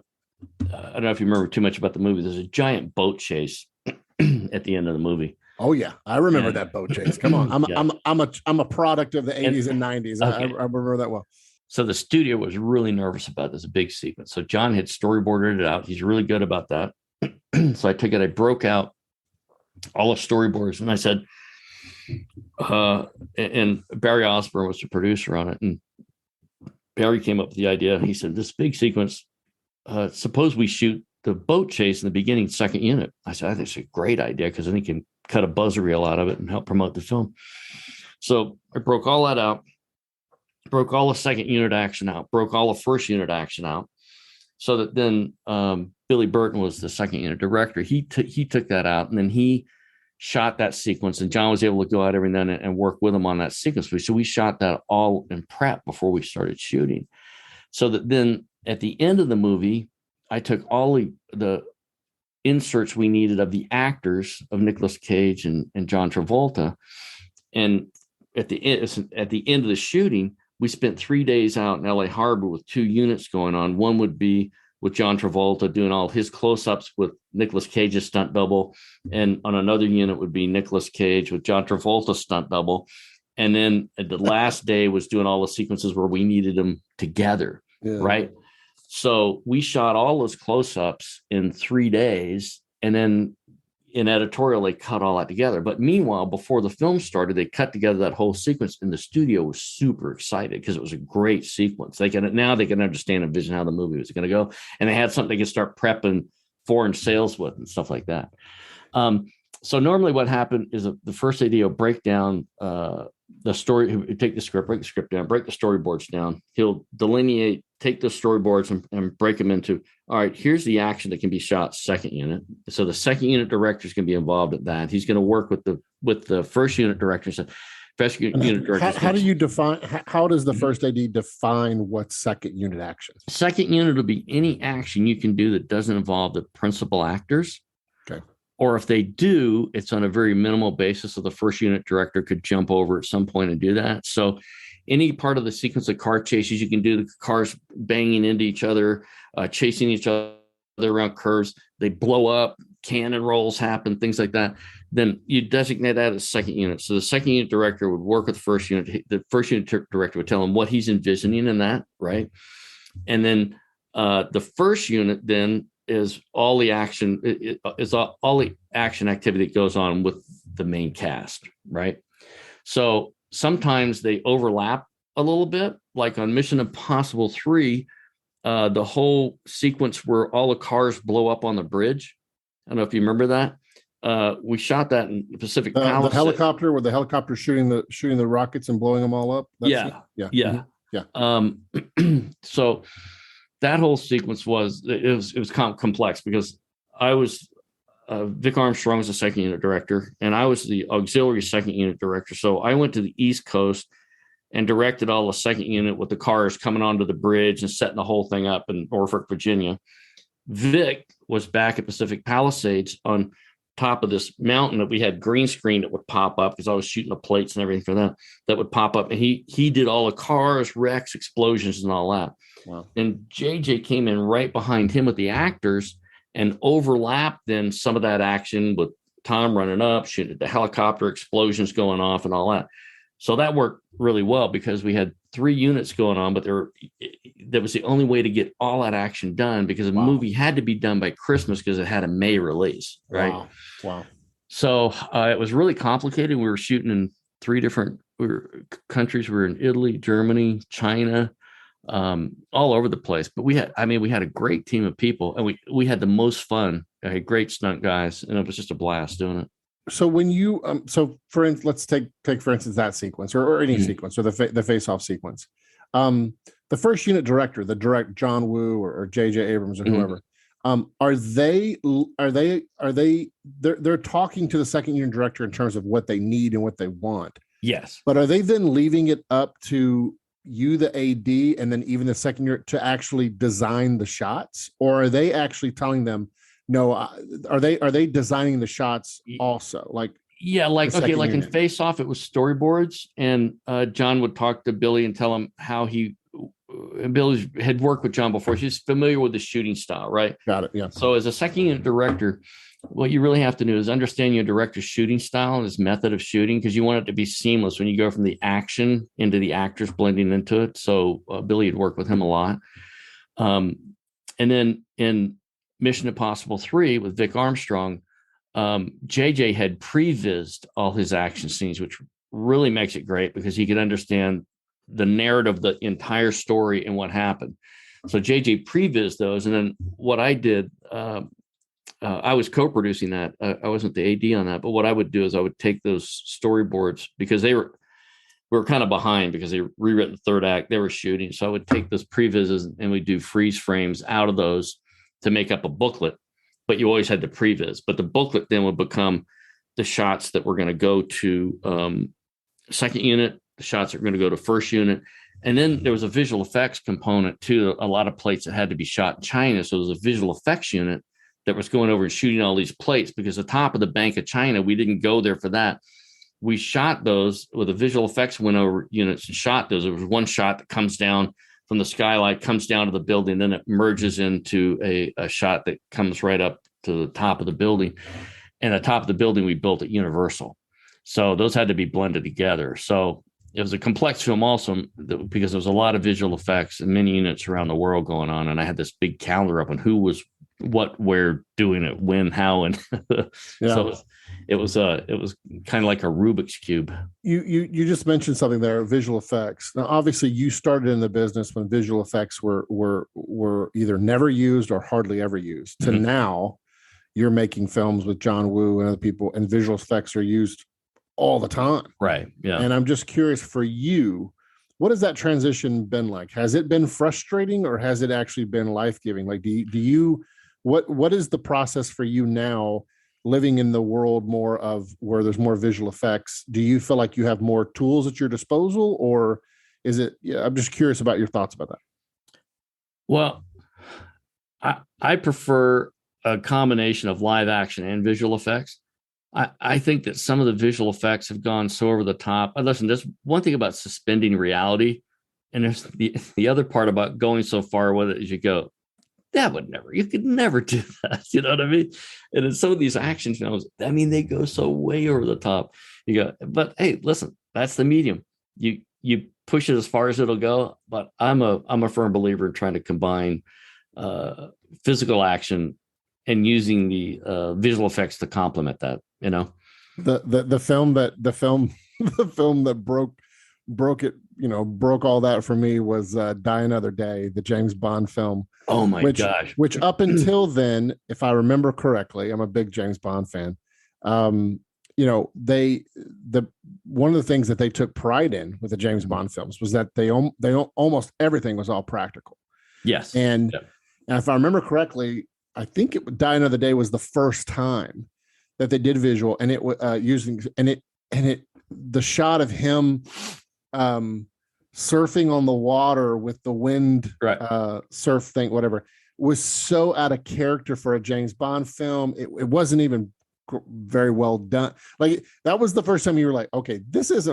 don't know if you remember too much about the movie. There's a giant boat chase at the end of the movie. Oh yeah, I remember that boat chase. Come on, I'm a product of the 80s and 90s. Okay. I remember that well. So the studio was really nervous about this big sequence. So John had storyboarded it out. He's really good about that. So I took it, I broke out all the storyboards, and I said, and Barry Osborne was the producer on it. And Barry came up with the idea. He said, this big sequence, suppose we shoot the boat chase in the beginning, second unit. I said, I think it's a great idea because then he can cut a buzz reel out of it and help promote the film. So I broke all that out, broke all the second unit action out, broke all the first unit action out. So that then Billy Burton was the second unit director. He took that out, and then he shot that sequence, and John was able to go out every then and work with him on that sequence. So we shot that all in prep before we started shooting. So that then at the end of the movie, I took all the inserts we needed of the actors of Nicolas Cage and John Travolta. And at the end of the shooting, we spent 3 days out in LA Harbor with 2 units going on. One would be with John Travolta doing all his close-ups with Nicolas Cage's stunt double. And on another unit would be Nicolas Cage with John Travolta's stunt double. And then the last day was doing all the sequences where we needed them together. Yeah. Right. So we shot all those close-ups in 3 days. And then in editorial, they cut all that together. But meanwhile, before the film started, they cut together that whole sequence, and the studio was super excited because it was a great sequence. They can understand and envision how the movie was going to go, and they had something they could start prepping foreign sales with and stuff like that. So normally what happened is the first AD will break down the story, he'll take the script, break the script down, break the storyboards down. He'll delineate, take the storyboards and break them into, all right, here's the action that can be shot second unit. So the second unit director is going to be involved at that. He's going to work with the first unit director. So first unit director. How do you define, how does the first AD define what second unit action? Second unit will be any action you can do that doesn't involve the principal actors. Okay. Or if they do, it's on a very minimal basis. So the first unit director could jump over at some point and do that. So any part of the sequence of car chases, you can do the cars banging into each other, chasing each other around curves. They blow up, cannon rolls happen, things like that. Then you designate that as second unit. So the second unit director would work with the first unit. The first unit director would tell him what he's envisioning in that, right? And then the first unit then is all the action, all the action activity that goes on with the main cast, right? So sometimes they overlap a little bit, like on Mission Impossible 3, the whole sequence where all the cars blow up on the bridge. I don't know if you remember that. We shot that in the Pacific Palisades. The helicopter, where the helicopter shooting the rockets and blowing them all up. Yeah. So that whole sequence was complex because I was Vic Armstrong was the second unit director, and I was the auxiliary second unit director. So I went to the East Coast and directed all the second unit with the cars coming onto the bridge and setting the whole thing up in Norfolk, Virginia. Vic was back at Pacific Palisades on top of this mountain that we had green screen that would pop up because I was shooting the plates and everything for that would pop up. And he did all the cars, wrecks, explosions, and all that. Wow. And JJ came in right behind him with the actors and overlapped then some of that action with Tom running up, shooting the helicopter, explosions going off and all that. So that worked really well because we had 3 units going on, but that was the only way to get all that action done because the movie had to be done by Christmas because it had a May release, right? Wow. So it was really complicated. We were shooting in 3 different countries. We were in Italy, Germany, China, all over the place. But we had a great team of people, and we had the most fun. I had great stunt guys, and it was just a blast doing it. So when you for instance, let's take for instance that sequence or any sequence or the face-off sequence. The first unit director, John Woo or J.J. Abrams or whoever, they're talking to the second unit director in terms of what they need and what they want. Yes. But are they then leaving it up to you, the AD, and then even the second unit to actually design the shots, or are they actually telling them? No, are they designing the shots also? Like, Yeah, like The okay, second like in unit. Face Off, it was storyboards, and John would talk to Billy and tell him how he. Billy had worked with John before. She's familiar with the shooting style, right? Got it. Yeah. So as a second unit director, what you really have to do is understand your director's shooting style and his method of shooting, because you want it to be seamless when you go from the action into the actors blending into it. So Billy had worked with him a lot. And then in Mission Impossible 3 with Vic Armstrong, JJ had prevised all his action scenes, which really makes it great because he could understand the narrative, the entire story, and what happened. So JJ prevised those, and then what I did, I was co-producing that. I wasn't the AD on that, but what I would do is I would take those storyboards, because we were kind of behind because they rewritten the third act. They were shooting, so I would take those previses and we do freeze frames out of those to make up a booklet. But you always had the previs. But the booklet then would become the shots that were going to go to second unit, the shots that were going to go to first unit. And then there was a visual effects component too. A lot of plates that had to be shot in China. So there was a visual effects unit that was going over and shooting all these plates, because the top of the Bank of China, we didn't go there for that. We shot those with a visual effects went over units and shot those. There was one shot that comes down from the skylight, comes down to the building, then it merges into a shot that comes right up to the top of the building. And the top of the building we built at Universal. So those had to be blended together. So it was a complex film also, because there was a lot of visual effects and many units around the world going on. And I had this big calendar up on who was what, where, doing it, when, how, and so it was kind of like a Rubik's cube. You just mentioned something there, visual effects. Now, obviously, you started in the business when visual effects were either never used or hardly ever used. To now, you're making films with John Woo and other people, and visual effects are used all the time. Right. Yeah. And I'm just curious for you, what has that transition been like? Has it been frustrating, or has it actually been life-giving? Like, do you what is the process for you now, living in the world more of where there's more visual effects? Do you feel like you have more tools at your disposal, or is it? Yeah, I'm just curious about your thoughts about that. Well, I prefer a combination of live action and visual effects. I think that some of the visual effects have gone so over the top. Listen, there's one thing about suspending reality, and there's the other part about going so far with it as you go, you could never do that. You know what I mean? And in some of these action films, I mean, they go so way over the top. You go, but hey, listen, that's the medium. You push it as far as it'll go. But I'm a firm believer in trying to combine physical action and using the visual effects to complement that. You know, the film that broke it, broke all that for me was Die Another Day, the James Bond film. Oh my gosh. Which up until then, if I remember correctly, I'm a big James Bond fan. One of the things that they took pride in with the James Bond films was that they almost everything was all practical. Yes. And if I remember correctly, I think Die Another Day was the first time that they did visual, and it the shot of him surfing on the water with the wind, surf thing, whatever, was so out of character for a James Bond film. It wasn't even very well done. Like, that was the first time you were like, okay, this is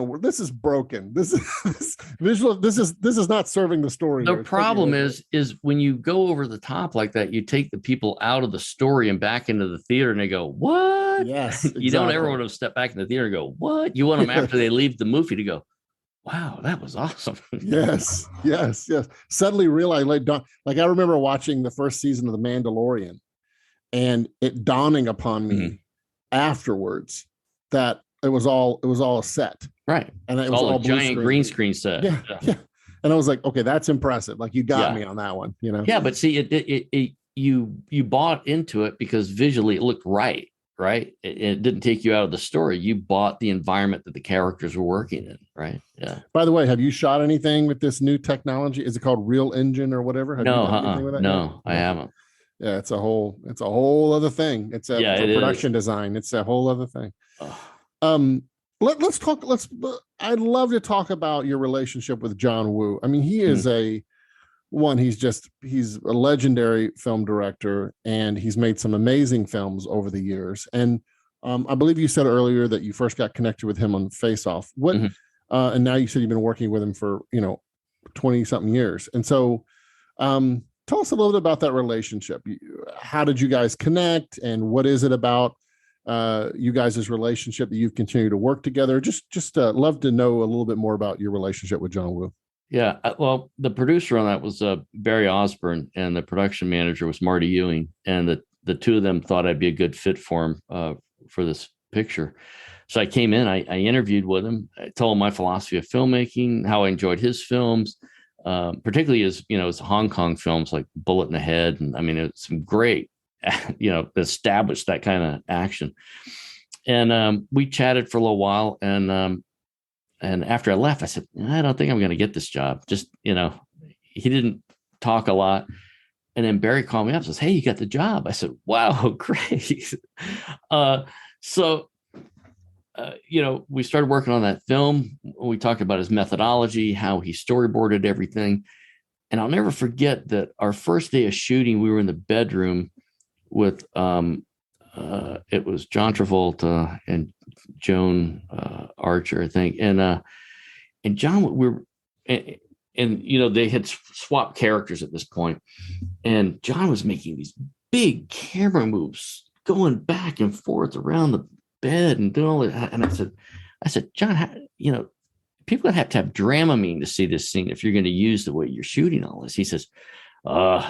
broken. This is not serving the story. The problem is when you go over the top like that, you take the people out of the story and back into the theater, and they go, what? Yes. You don't ever want to step back in the theater and go, what? You want them after they leave the movie to go, wow, that was awesome. Yes. Suddenly realize, like I remember watching the first season of The Mandalorian, and it dawning upon me afterwards that it was all a set, right? And it was was all a giant green screen set. Yeah. And I was like, okay, that's impressive. Like, you got me on that one, Yeah, but see, you bought into it because visually it looked right. It didn't take you out of the story. You bought the environment that the characters were working in, right? Yeah. By the way, have you shot anything with this new technology? Is it called Real Engine or whatever? Have you done anything with that yet? I haven't. Yeah, it's a whole other thing. It's for production design. It's a whole other thing. Let's talk. I'd love to talk about your relationship with John Woo. I mean, he is he's a legendary film director, and he's made some amazing films over the years. And I believe you said earlier that you first got connected with him on Face Off. What, and now you said you've been working with him for 20 something years. And so, tell us a little bit about that relationship. How did you guys connect, and what is it about you guys' relationship that you've continued to work together? Just love to know a little bit more about your relationship with John Woo. Yeah, well, the producer on that was Barry Osborne, and the production manager was Marty Ewing, and the two of them thought I'd be a good fit for him for this picture. So I came in, I interviewed with him, I told him my philosophy of filmmaking, how I enjoyed his films, particularly his Hong Kong films like Bullet in the Head, and I mean, it's some great, established that kind of action. And we chatted for a little while, and after I left, I said, I don't think I'm going to get this job. Just, he didn't talk a lot. And then Barry called me up and says, hey, you got the job. I said, wow, great. We started working on that film. We talked about his methodology, how he storyboarded everything. And I'll never forget that our first day of shooting, we were in the bedroom with, it was John Travolta and Joan Archer, I think. And John, they had swapped characters at this point. And John was making these big camera moves, going back and forth around the bed and doing all that. And I said, John, people have to have Dramamine to see this scene if you're going to use the way you're shooting all this. He says,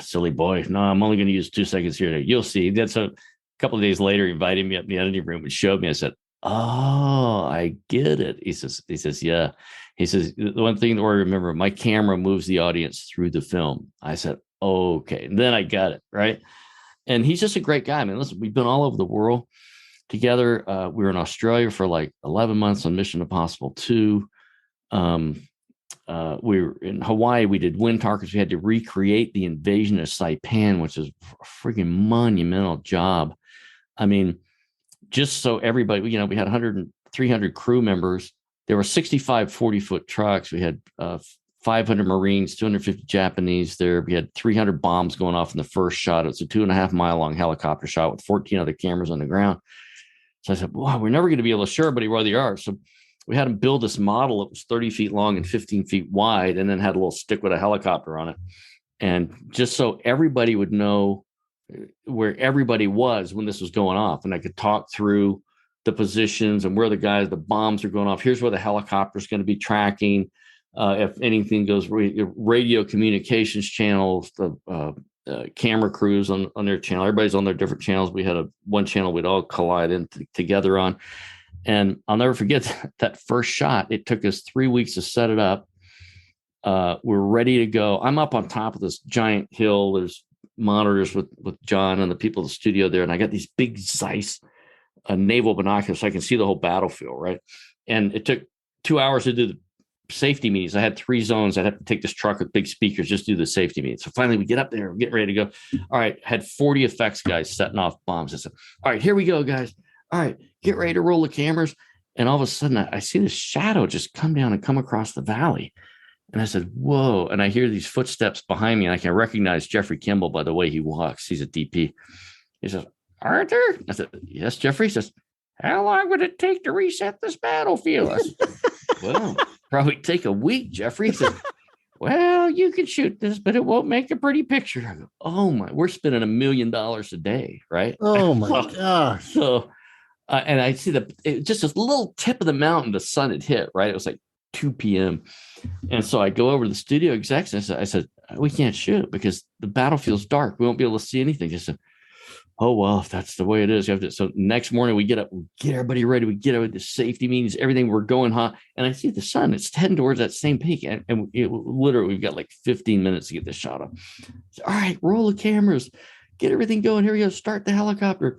silly boy. No, I'm only going to use 2 seconds here. You'll see. That's a couple of days later, he invited me up in the editing room and showed me. I said, oh, I get it. He says, yeah. He says, the one thing that I remember, my camera moves the audience through the film. I said, okay. And then I got it. Right. And he's just a great guy. I mean, listen, we've been all over the world together. We were in Australia for like 11 months on Mission Impossible 2. We were in Hawaii. We did Wind Talkers. We had to recreate the invasion of Saipan, which is a freaking monumental job. I mean, just so everybody, we had 300 crew members. There were 65 40-foot trucks. We had 500 Marines, 250 Japanese there. We had 300 bombs going off in the first shot. It was a 2.5 mile long helicopter shot with 14 other cameras on the ground. So I said, wow, we're never going to be able to show everybody where they are. So we had them build this model that was 30 feet long and 15 feet wide, and then had a little stick with a helicopter on it. And just so everybody would know where everybody was when this was going off. And I could talk through the positions and where the bombs are going off. Here's where the helicopter is going to be tracking. If anything goes, radio communications channels, the camera crews on their channel, everybody's on their different channels. We had one channel we'd all collide in together on. And I'll never forget that first shot. It took us 3 weeks to set it up. We're ready to go. I'm up on top of this giant hill. There's monitors with John and the people in the studio there. And I got these big Zeiss naval binoculars so I can see the whole battlefield, right? And it took 2 hours to do the safety meetings. I had 3 zones. I'd have to take this truck with big speakers, just do the safety meetings. So finally we get up there, we're getting ready to go. All right, had 40 effects guys setting off bombs. I said, all right, here we go, guys. All right, get ready to roll the cameras. And all of a sudden I see this shadow just come down and come across the valley. And I said, whoa. And I hear these footsteps behind me, and I can recognize Jeffrey Kimball by the way he walks. He's a DP. He says, Arthur? I said, yes, Jeffrey. He says, how long would it take to reset this battlefield? I said, well, probably take a week, Jeffrey. He said, well, you can shoot this, but it won't make a pretty picture. I go, oh my, we're spending $1 million a day, right? Oh my gosh. So, and I see just this little tip of the mountain, the sun had hit, right? It was like 2 p.m. And so I go over to the studio execs and I said, we can't shoot because the battlefield's dark. We won't be able to see anything. Just said, oh, well, if that's the way it is, you have to. So next morning we get up, we get everybody ready. We get out with the safety meetings, everything. We're going hot. And I see the sun, it's heading towards that same peak. And literally we've got like 15 minutes to get this shot up. So, all right, roll the cameras, get everything going. Here we go. Start the helicopter.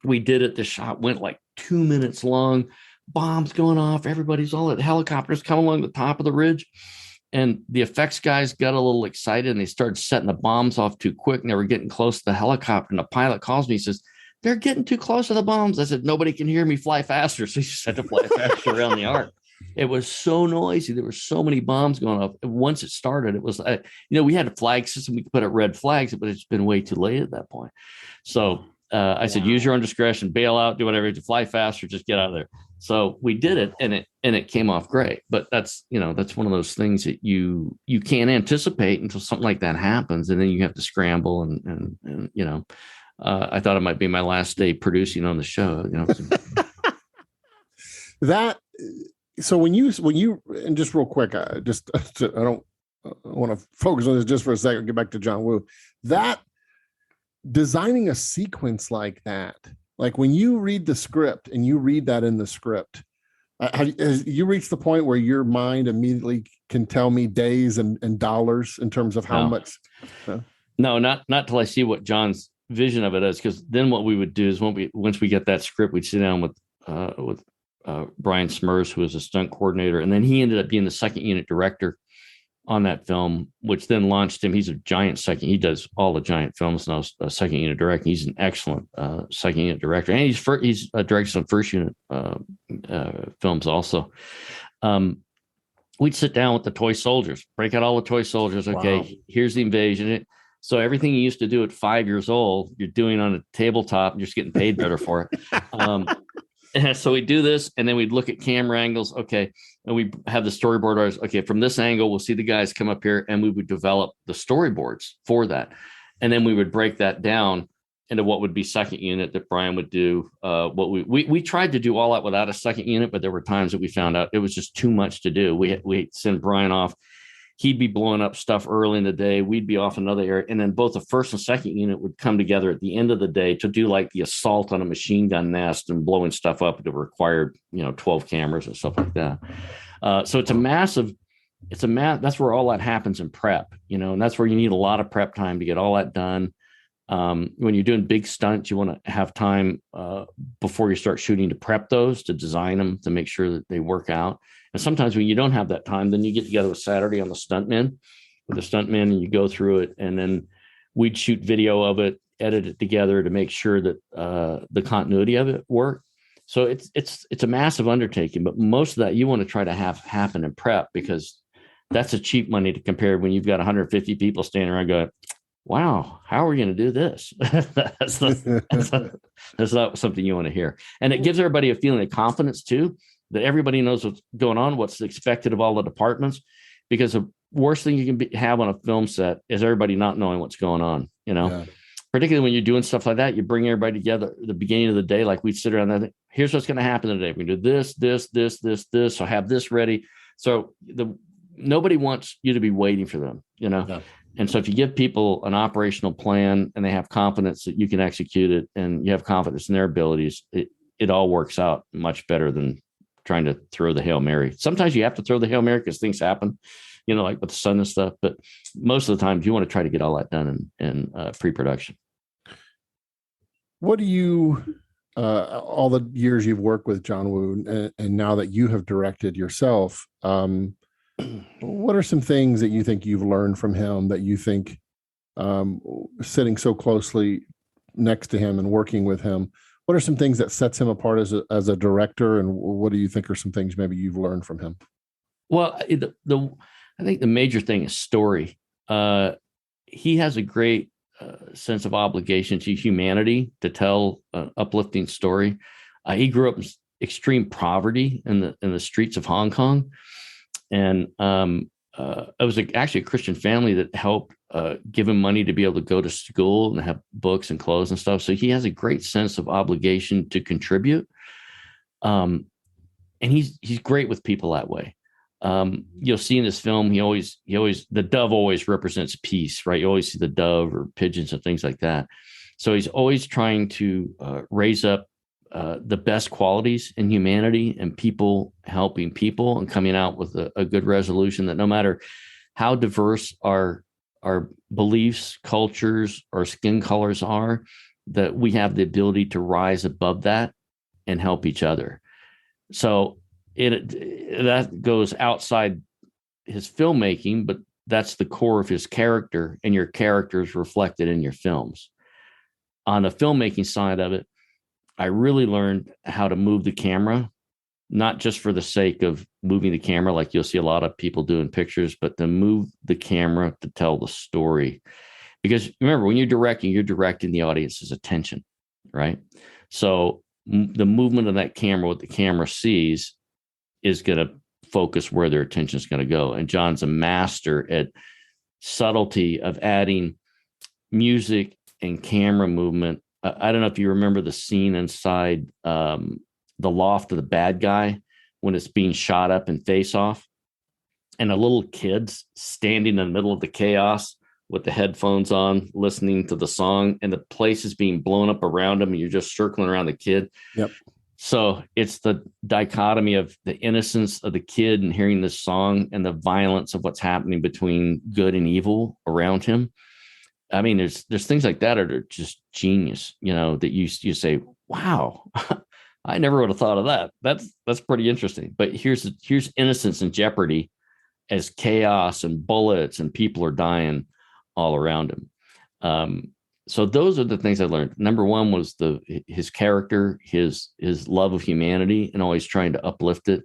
We did it. The shot went like 2 minutes long. Bombs going off. Everybody's all at helicopters coming along the top of the ridge. And the effects guys got a little excited and they started setting the bombs off too quick. And they were getting close to the helicopter. And the pilot calls me, he says, they're getting too close to the bombs. I said, nobody can hear me, fly faster. So he just had to fly faster around the arc. It was so noisy. There were so many bombs going off. And once it started, it was, we had a flag system. We could put up red flags, but it's been way too late at that point. So I said, use your own discretion, bail out, do whatever, to fly faster, just get out of there. So we did it, and it came off great. But that's one of those things that you can't anticipate until something like that happens, and then you have to scramble and I thought it might be my last day producing on the show. That. So when you and just real quick, I want to focus on this just for a second. Get back to John Woo. That designing a sequence like that, like when you read the script and you read that in the script, has you reached the point where your mind immediately can tell me days and dollars in terms of how much? No, not till I see what John's vision of it is. Because then what we would do is once we get that script, we'd sit down with Brian Smurs, who was a stunt coordinator, and then he ended up being the second unit director on that film, which then launched him. He's a giant second. He does all the giant films now. A second unit director. He's an excellent second unit director, and he's directed some first unit films also. We'd sit down with the toy soldiers, break out all the toy soldiers. Okay, wow. Here's the invasion. So everything you used to do at 5 years old, you're doing on a tabletop. You're just getting paid better for it. And so we do this, and then we'd look at camera angles. Okay. And we have the storyboard artists. Okay. From this angle, we'll see the guys come up here, and we would develop the storyboards for that. And then we would break that down into what would be second unit that Brian would do. What we tried to do all that without a second unit, but there were times that we found out it was just too much to do. We send Brian off. He'd be blowing up stuff early in the day. We'd be off another area. And then both the first and second unit would come together at the end of the day to do like the assault on a machine gun nest and blowing stuff up that required, 12 cameras and stuff like that. So that's where all that happens in prep, and that's where you need a lot of prep time to get all that done. When you're doing big stunts, you want to have time before you start shooting to prep those, to design them, to make sure that they work out. And sometimes when you don't have that time, then you get together with Saturday with the stuntmen, and you go through it. And then we'd shoot video of it, edit it together to make sure that the continuity of it worked. So it's a massive undertaking, but most of that you want to try to have happen in prep, because that's a cheap money to compare when you've got 150 people standing around going, wow, how are we going to do this? That's not something you want to hear. And it gives everybody a feeling of confidence too, that everybody knows what's going on, what's expected of all the departments, because the worst thing you can have on a film set is everybody not knowing what's going on, particularly when you're doing stuff like that. You bring everybody together at the beginning of the day, like we'd sit around there, here's what's going to happen today. We do this, so have this ready. So nobody wants you to be waiting for them, Yeah. And so if you give people an operational plan and they have confidence that you can execute it, and you have confidence in their abilities, it all works out much better than trying to throw the Hail Mary. Sometimes you have to throw the Hail Mary because things happen, like with the sun and stuff. But most of the time, you want to try to get all that done in pre-production. What do you, all the years you've worked with John Woo, and now that you have directed yourself, what are some things that you think you've learned from him, that you think sitting so closely next to him and working with him, what are some things that sets him apart as a director, and what do you think are some things maybe you've learned from him? Well, I think the major thing is story. He has a great sense of obligation to humanity to tell an uplifting story. He grew up in extreme poverty in the streets of Hong Kong, and it was actually a Christian family that helped give him money to be able to go to school and have books and clothes and stuff. So he has a great sense of obligation to contribute. And he's great with people that way. You'll see in this film, the dove always represents peace, right? You always see the dove or pigeons and things like that. So he's always trying to raise up the best qualities in humanity and people helping people, and coming out with a good resolution that no matter how diverse our beliefs, cultures, or skin colors are, that we have the ability to rise above that and help each other. So that goes outside his filmmaking, but that's the core of his character, and your character is reflected in your films. On the filmmaking side of it, I really learned how to move the camera, not just for the sake of moving the camera like you'll see a lot of people do in pictures, but to move the camera to tell the story. Because remember, when you're directing the audience's attention. right? So the movement of that camera, what the camera sees, is going to focus where their attention is going to go. And John's a master at subtlety of adding music and camera movement. I don't know if you remember the scene inside the loft of the bad guy when it's being shot up in Face Off, and a little kid's standing in the middle of the chaos with the headphones on, listening to the song, and the place is being blown up around him, and you're just circling around the kid. Yep. So it's the dichotomy of the innocence of the kid and hearing this song and the violence of what's happening between good and evil around him. I mean, there's things like that are just genius, that you say, wow, I never would have thought of that. That's pretty interesting. But here's innocence in jeopardy as chaos and bullets and people are dying all around him. So those are the things I learned. Number one was his character, his love of humanity and always trying to uplift it.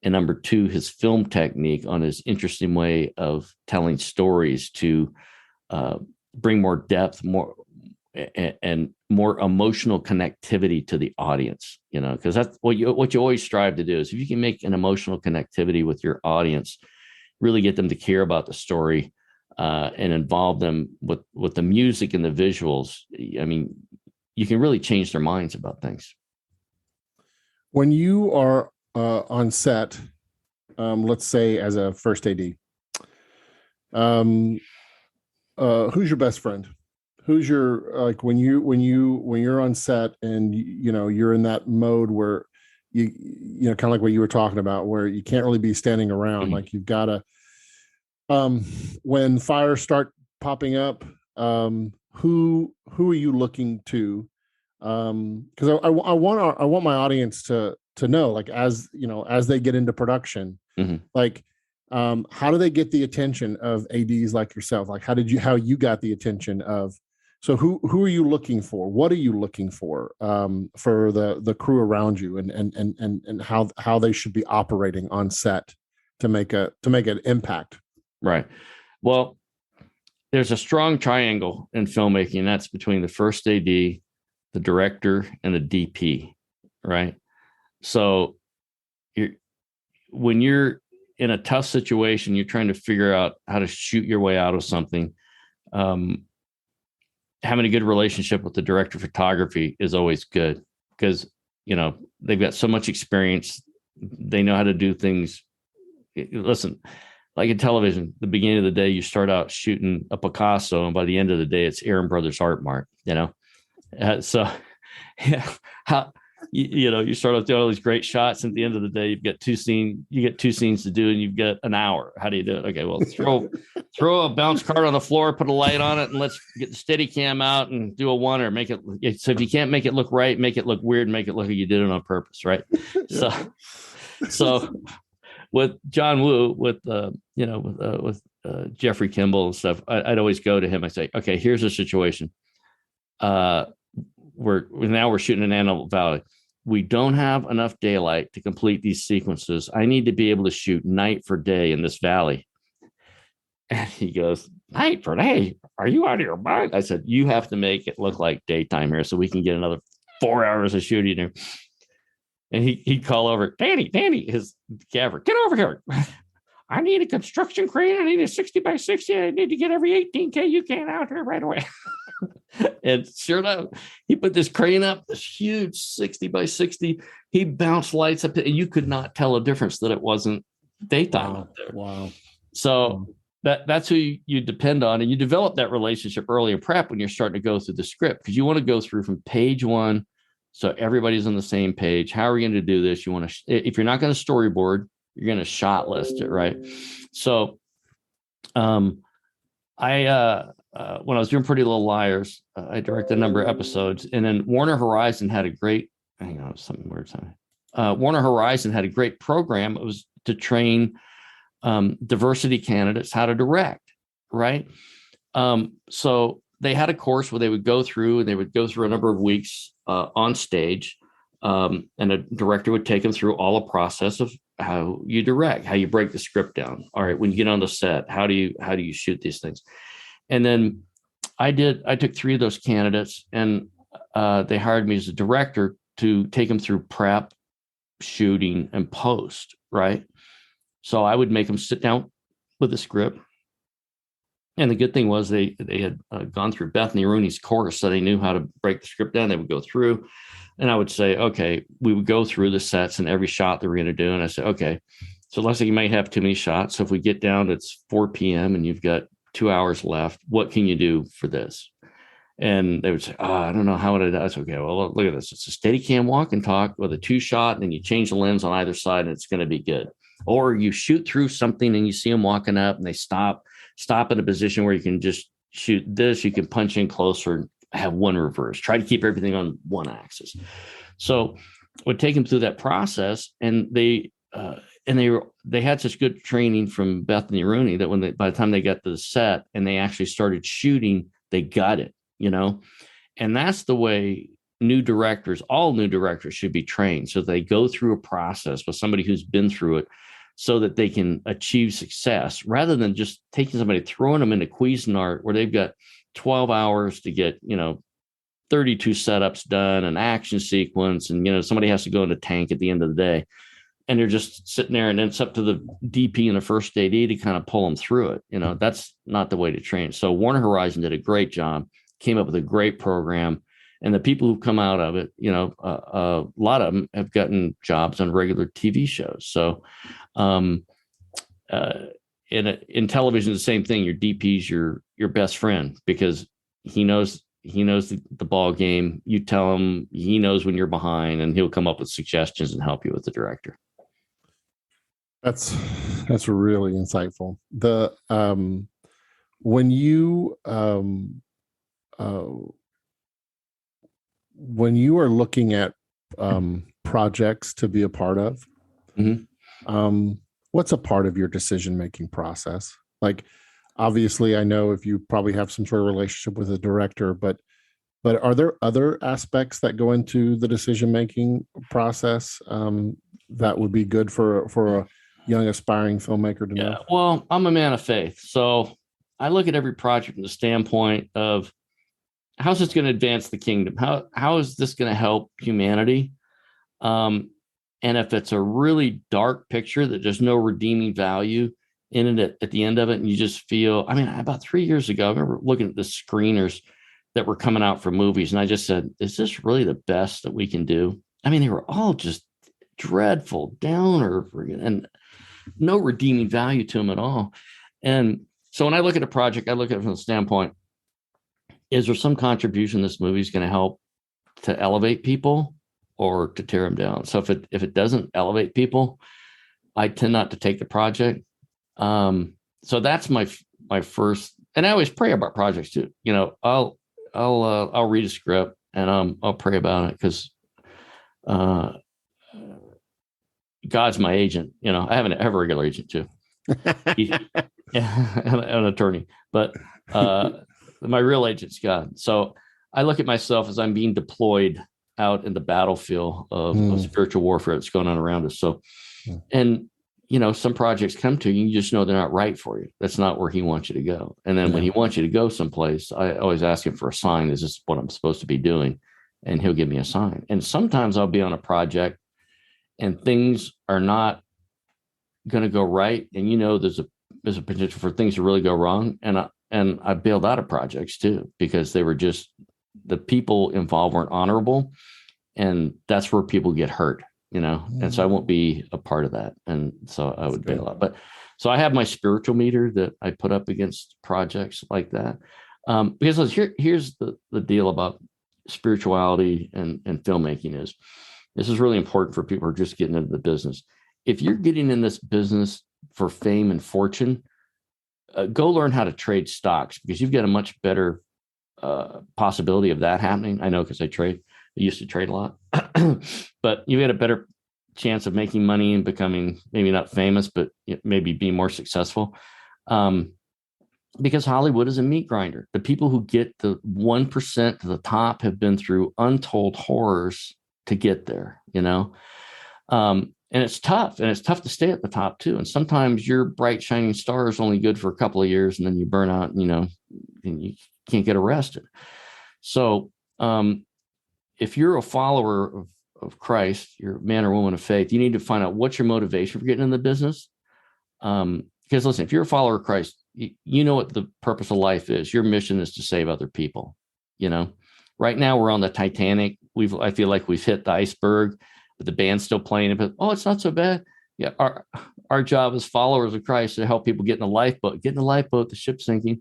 And number two, his film technique on his interesting way of telling stories to bring more depth, more and more emotional connectivity to the audience, because that's what you always strive to do is if you can make an emotional connectivity with your audience, really get them to care about the story and involve them with the music and the visuals. I mean, you can really change their minds about things. When you are on set, let's say as a first AD, who's your best friend? Who's your when you're on set and you're in that mode where you kind of like what you were talking about, where you can't really be standing around, mm-hmm. Like you've got to when fires start popping up, who are you looking to? Because I want my audience to know, like, as they get into production, mm-hmm. like how do they get the attention of ADs like yourself? Like how you got the attention of, so who are you looking for? What are you looking for the crew around you, and how they should be operating on set to make an impact? Right. Well, there's a strong triangle in filmmaking. That's between the first AD, the director, and the DP. Right. So when you're in a tough situation, you're trying to figure out how to shoot your way out of something. Having a good relationship with the director of photography is always good because, they've got so much experience. They know how to do things. Listen, like in television, the beginning of the day, you start out shooting a Picasso, and by the end of the day, it's Aaron Brothers Art Mart, so yeah, you start off doing all these great shots. At the end of the day, you get two scenes to do, and you've got an hour. How do you do it? Okay, well, throw a bounce card on the floor, put a light on it, and let's get the steady cam out and do a one, or make it. So if you can't make it look right, make it look weird, make it look like you did it on purpose, right? So with John Woo, with Jeffrey Kimball and stuff, I'd always go to him. I say, okay, here's the situation. We're shooting in Antelope Valley. We don't have enough daylight to complete these sequences. I need to be able to shoot night for day in this valley. And he goes, night for day? Are you out of your mind? I said, you have to make it look like daytime here so we can get another 4 hours of shooting here. And he'd call over, Danny, his gaffer, get over here. I need a construction crane. I need a 60 by 60. I need to get every 18K you can out here right away. And sure enough, he put this crane up, this huge 60 by 60. He bounced lights up, and you could not tell a difference that it wasn't daytime out there. Wow. So that's who you depend on. And you develop that relationship early in prep when you're starting to go through the script, because you want to go through from page one so everybody's on the same page. How are we going to do this? You want to, if you're not going to storyboard, you're going to shot list it, right? So when I was doing Pretty Little Liars, I directed a number of episodes, and then Warner Horizon had a great, Warner Horizon had a great program. It was to train diversity candidates how to direct, right? So they had a course where they would go through, and they would go through a number of weeks on stage, and a director would take them through all the process of how you direct, how you break the script down. All right, when you get on the set, how do you shoot these things? And then I took 3 of those candidates, and they hired me as a director to take them through prep, shooting, and post, right? So I would make them sit down with a script. And the good thing was they had gone through Bethany Rooney's course, so they knew how to break the script down. They would go through, and I would say, okay, we would go through the sets and every shot that we're going to do. And I said, okay, so it looks like you might have too many shots. So if we get down to it's 4 p.m. and you've got 2 hours left, what can you do for this? And they would say, oh, I don't know, how would I do? That's okay. Well, look at this. It's a steady cam walk and talk with a 2-shot, and then you change the lens on either side, and it's going to be good. Or you shoot through something and you see them walking up and they stop in a position where you can just shoot this. You can punch in closer and have one reverse. Try to keep everything on one axis. So would take them through that process, and they had such good training from Bethany Rooney that by the time they got to the set and they actually started shooting, they got it, and that's the way all new directors should be trained. So they go through a process with somebody who's been through it so that they can achieve success, rather than just taking somebody, throwing them into Cuisinart where they've got 12 hours to get, 32 setups done, an action sequence, and, somebody has to go in a tank at the end of the day. And they're just sitting there, and it's up to the DP and the first AD to kind of pull them through it. That's not the way to train. So Warner Horizon did a great job, came up with a great program. And the people who've come out of it, a lot of them have gotten jobs on regular TV shows. So in television, the same thing. Your DP's your best friend, because he knows the ball game. You tell him, he knows when you're behind, and he'll come up with suggestions and help you with the director. That's really insightful. The when you are looking at projects to be a part of, what's a part of your decision-making process? Like, obviously, I know if you probably have some sort of relationship with a director, but are there other aspects that go into the decision-making process that would be good for a young aspiring filmmaker to know? Well, I'm a man of faith, so I look at every project from the standpoint of, how's this going to advance the kingdom? How is this going to help humanity? And if it's a really dark picture that there's no redeeming value in it at the end of it, and you just feel, about 3 years ago, I remember looking at the screeners that were coming out for movies, and I just said, is this really the best that we can do? They were all just dreadful, downer, and no redeeming value to them at all. And so when I look at a project, I look at it from the standpoint, is there some contribution this movie is going to help to elevate people or to tear them down? So if it doesn't elevate people, I tend not to take the project. So that's my first, and I always pray about projects too. I'll read a script and I'll pray about it, because God's my agent. I have a regular agent too, an attorney, but my real agent's God. So I look at myself as I'm being deployed out in the battlefield of spiritual warfare that's going on around us. So, and some projects come to you, you just know they're not right for you. That's not where he wants you to go. And then when he wants you to go someplace, I always ask him for a sign. Is this what I'm supposed to be doing? And he'll give me a sign. And sometimes I'll be on a project and things are not going to go right. And there's a potential for things to really go wrong. And I bailed out of projects too, because they were just, the people involved weren't honorable. And that's where people get hurt, and so I won't be a part of that. And so I would bail out. But so I have my spiritual meter that I put up against projects like that. Because here's the deal about spirituality and filmmaking is, this is really important for people who are just getting into the business. If you're getting in this business for fame and fortune, go learn how to trade stocks, because you've got a much better possibility of that happening. I know, because I used to trade a lot, but you've got a better chance of making money and becoming maybe not famous, but maybe being more successful. Because Hollywood is a meat grinder. The people who get the 1% to the top have been through untold horrors to get there, and it's tough, and it's tough to stay at the top too. And sometimes your bright shining star is only good for a couple of years, and then you burn out, and you can't get arrested. So if you're a follower of Christ, you're a man or woman of faith, you need to find out what's your motivation for getting in the business. Because listen, if you're a follower of Christ, you know what the purpose of life is. Your mission is to save other people. Right now we're on the Titanic. I feel like we've hit the iceberg, but the band's still playing it. But it's not so bad. Yeah, our job as followers of Christ is to help people get in the lifeboat. Get in the lifeboat, the ship's sinking,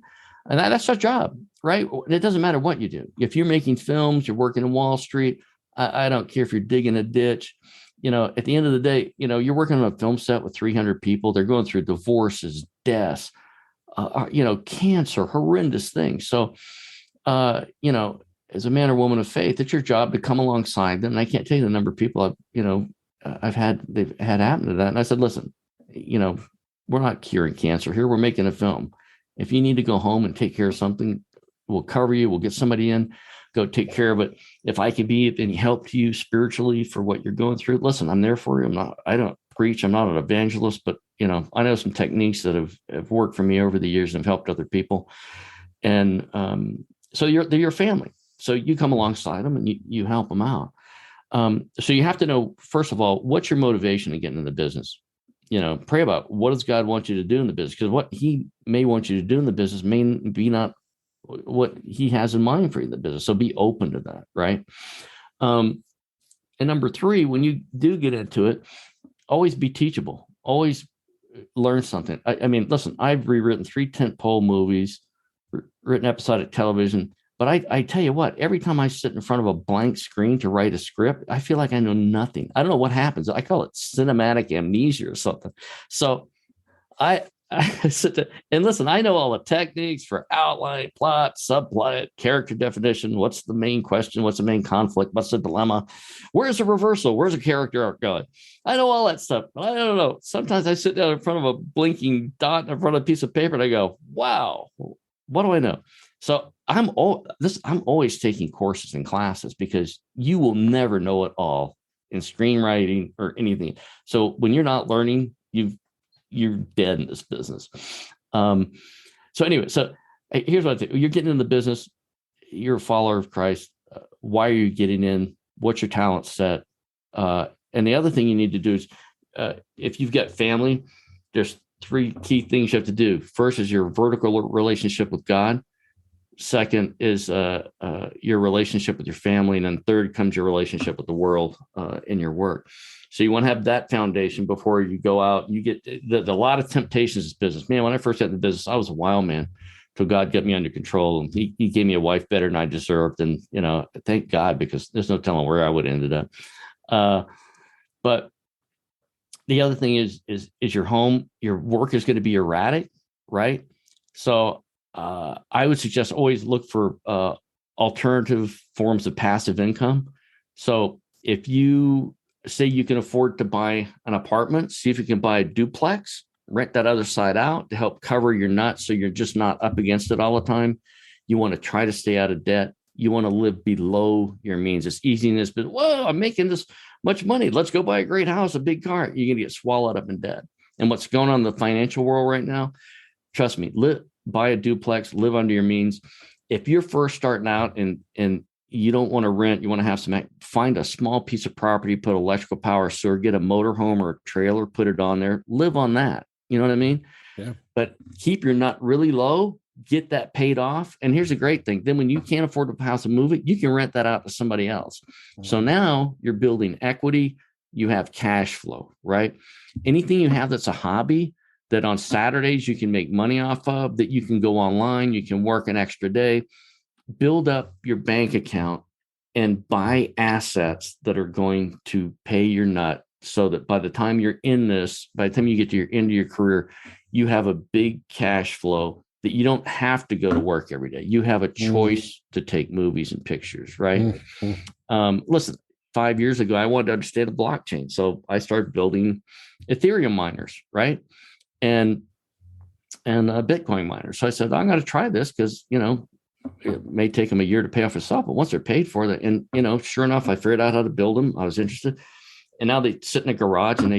and that's our job, right? It doesn't matter what you do. If you're making films, you're working in Wall Street. I don't care if you're digging a ditch. At the end of the day, you're working on a film set with 300 people. They're going through divorces, deaths, cancer, horrendous things. So, as a man or woman of faith, it's your job to come alongside them. And I can't tell you the number of people they've had happen to that. And I said, listen, we're not curing cancer here. We're making a film. If you need to go home and take care of something, we'll cover you. We'll get somebody in, go take care of it. If I can be of any help to you spiritually for what you're going through, listen, I'm there for you. I don't preach. I'm not an evangelist, but I know some techniques that have worked for me over the years and have helped other people. And so they're your family. So you come alongside them and you help them out. So you have to know, first of all, what's your motivation to get into the business? Pray about what does God want you to do in the business? Because what he may want you to do in the business may be not what he has in mind for you in the business. So be open to that, right? And number 3, when you do get into it, always be teachable. Always learn something. I mean, listen, I've rewritten 3 tentpole movies, written episodic television. But I tell you what, every time I sit in front of a blank screen to write a script, I feel like I know nothing. I don't know what happens. I call it cinematic amnesia or something. So I sit there and listen, I know all the techniques for outline, plot, subplot, character definition. What's the main question? What's the main conflict? What's the dilemma? Where's the reversal? Where's the character arc going? I know all that stuff, but I don't know. Sometimes I sit down in front of a blinking dot in front of a piece of paper and I go, wow, what do I know? So I'm always taking courses and classes because you will never know it all in screenwriting or anything. So when you're not learning, you're dead in this business. So anyway, here's what I think. You're getting in the business. You're a follower of Christ. Why are you getting in? What's your talent set? And the other thing you need to do is, if you've got family, there's 3 key things you have to do. First is your vertical relationship with God. Second is your relationship with your family. And then third comes your relationship with the world in your work. So you want to have that foundation before you go out. You get a lot of temptations in business. Man, when I first got in the business, I was a wild man until God got me under control. And he gave me a wife better than I deserved. And, thank God, because there's no telling where I would have ended up. But the other thing is your home, your work is going to be erratic, right? So I would suggest always look for alternative forms of passive income. So if you say you can afford to buy an apartment, see if you can buy a duplex, rent that other side out to help cover your nuts so you're just not up against it all the time. You want to try to stay out of debt. You want to live below your means. It's easiness, but whoa, I'm making this much money. Let's go buy a great house, a big car. You're going to get swallowed up in debt. And what's going on in the financial world right now, trust me, buy a duplex, live under your means. If you're first starting out and you don't want to rent, you want to have find a small piece of property, put electrical power, sewer, get a motorhome or a trailer, put it on there, live on that. You know what I mean? Yeah. But keep your nut really low, get that paid off. And here's a great thing. Then when you can't afford to house and move it, you can rent that out to somebody else. Mm-hmm. So now you're building equity. You have cash flow, right? Anything you have that's a hobby that on Saturdays you can make money off of, that you can go online, you can work an extra day, build up your bank account and buy assets that are going to pay your nut so that by the time you're in this, by the time you get to your end of your career, you have a big cash flow that you don't have to go to work every day. You have a choice to take movies and pictures, right? Listen, 5 years ago, I wanted to understand the blockchain. So I started building Ethereum miners, right? And Bitcoin miners. So I said, I'm going to try this because, it may take them a year to pay off itself, but once they're paid for that, and, sure enough, I figured out how to build them. I was interested. And now they sit in a garage and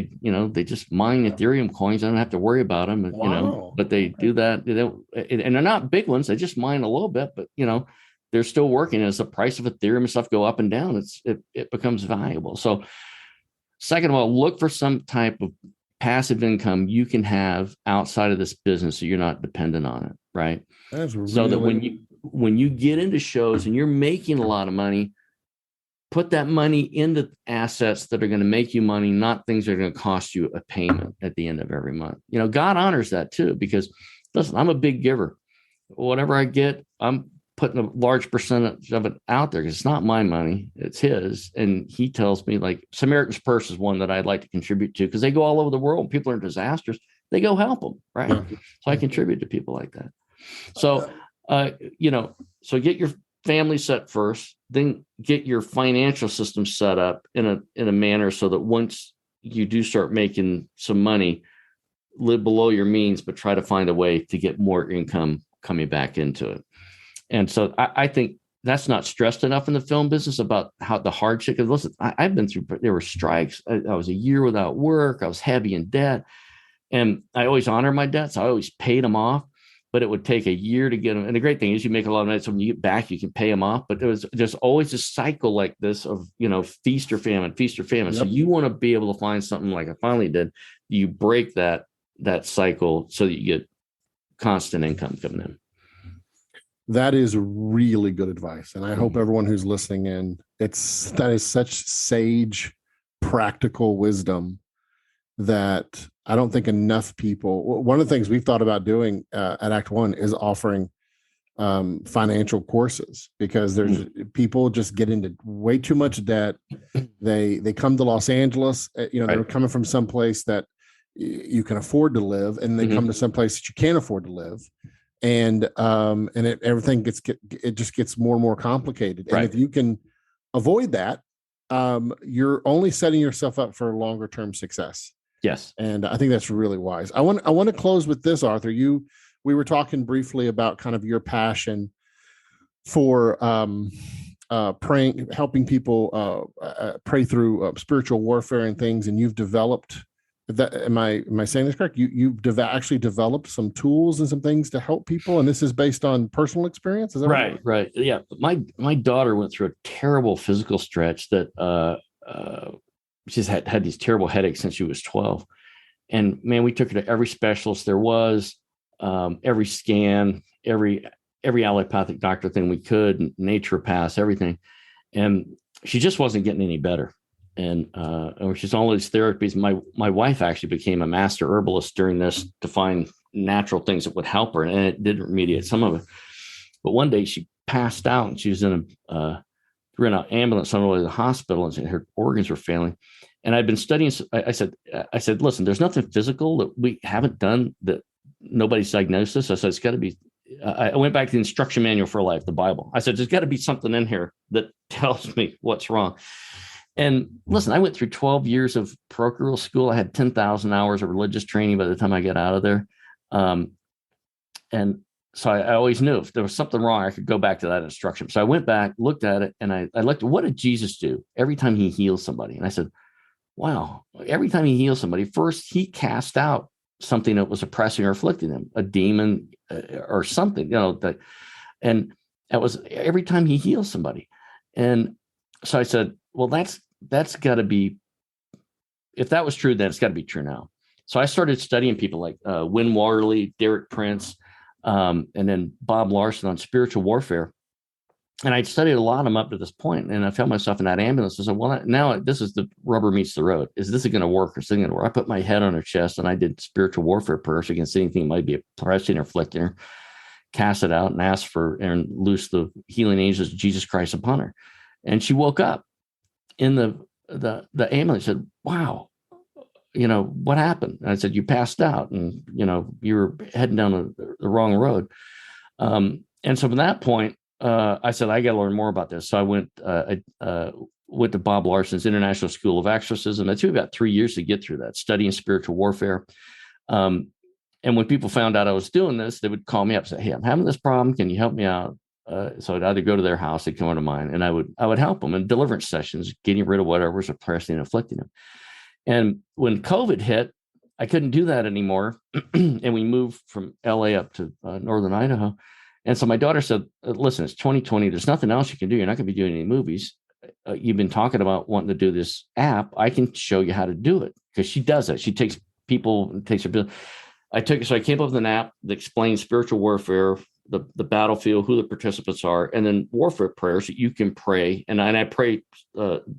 they just mine Ethereum coins. I don't have to worry about them, wow. But they do that. And they're not big ones. They just mine a little bit, but, they're still working. As the price of Ethereum and stuff go up and down, it becomes valuable. So second of all, look for some type of passive income you can have outside of this business so you're not dependent on it, right? That's really... So that when you get into shows and you're making a lot of money, put that money into assets that are going to make you money, not things that are going to cost you a payment at the end of every month. God honors that too, because listen, I'm a big giver. Whatever I get, I'm putting a large percentage of it out there because it's not my money, it's his. And he tells me, like, Samaritan's Purse is one that I'd like to contribute to because they go all over the world. People are in disasters. They go help them, right? Yeah. So I contribute to people like that. So, so get your family set first, then get your financial system set up in a manner so that once you do start making some money, live below your means, but try to find a way to get more income coming back into it. And so I think that's not stressed enough in the film business about how the hardship. Because listen, I've been through, there were strikes. I was a year without work. I was heavy in debt. And I always honor my debts. I always paid them off, but it would take a year to get them. And the great thing is you make a lot of money. So when you get back, you can pay them off. But there's always a cycle like this of, feast or famine, feast or famine. Yep. So you want to be able to find something like I finally did. You break that cycle so that you get constant income coming in. That is really good advice. And I hope everyone who's listening in, that is such sage, practical wisdom that I don't think enough people, one of the things we've thought about doing at Act One is offering financial courses, because there's people just get into way too much debt. They come to Los Angeles, they're coming from someplace that you can afford to live, and they come to someplace that you can't afford to live. And everything just gets more and more complicated. And if you can avoid that, you're only setting yourself up for longer term success. Yes. And I think that's really wise. I want to close with this, Arthur. We were talking briefly about kind of your passion for praying, helping people pray through spiritual warfare and things. And you've developed that. Am I saying this correct? You've actually developed some tools and some things to help people, and this is based on personal experience. Is that right? Right. Yeah. My daughter went through a terrible physical stretch that she's had these terrible headaches since she was 12, and man, we took her to every specialist there was, every scan, every allopathic doctor thing we could, naturopaths, everything, and she just wasn't getting any better. And she's on all these therapies. My wife actually became a master herbalist during this to find natural things that would help her, and it did remediate some of it. But one day she passed out, and she was in an ambulance on the way to the hospital, and her organs were failing. And I'd been studying. I said, listen, there's nothing physical that we haven't done that nobody's diagnosed this. I said, it's got to be. I went back to the instruction manual for life, the Bible. I said, there's got to be something in here that tells me what's wrong. And listen, I went through 12 years of parochial school. I had 10,000 hours of religious training by the time I got out of there. And so I always knew if there was something wrong, I could go back to that instruction. So I went back, looked at it, and I looked at what did Jesus do every time he healed somebody? And I said, wow, every time he healed somebody, first he cast out something that was oppressing or afflicting him, a demon or something, and that was every time he healed somebody. And so I said, well, that's got to be, if that was true, then it's got to be true now. So I started studying people like Win Waterly, Derek Prince, and then Bob Larson on spiritual warfare. And I'd studied a lot of them up to this point, and I found myself in that ambulance. I said, well, now this is the rubber meets the road. Is this going to work or is it going to work? I put my head on her chest, and I did spiritual warfare prayers against anything that might be oppressing or afflicting her, cast it out, and asked for and loose the healing angels of Jesus Christ upon her. And she woke up in the ambulance. Said, wow, what happened? And I said, you passed out, and you were heading down the wrong road. And so from that point, I said, I got to learn more about this. So I went to Bob Larson's International School of Exorcism. It took me about 3 years to get through that, studying spiritual warfare. And when people found out I was doing this, they would call me up and say, hey, I'm having this problem. Can you help me out? So I'd either go to their house, they'd come over to mine, and I would help them in deliverance sessions, getting rid of whatever was oppressing and afflicting them. And when COVID hit, I couldn't do that anymore. And we moved from LA up to northern Idaho. And so my daughter said, listen, it's 2020. There's nothing else you can do. You're not going to be doing any movies. You've been talking about wanting to do this app. I can show you how to do it, because she does it. She takes people and takes her. So I came up with an app that explains spiritual warfare, the battlefield, who the participants are, and then warfare prayers that you can pray. And I pray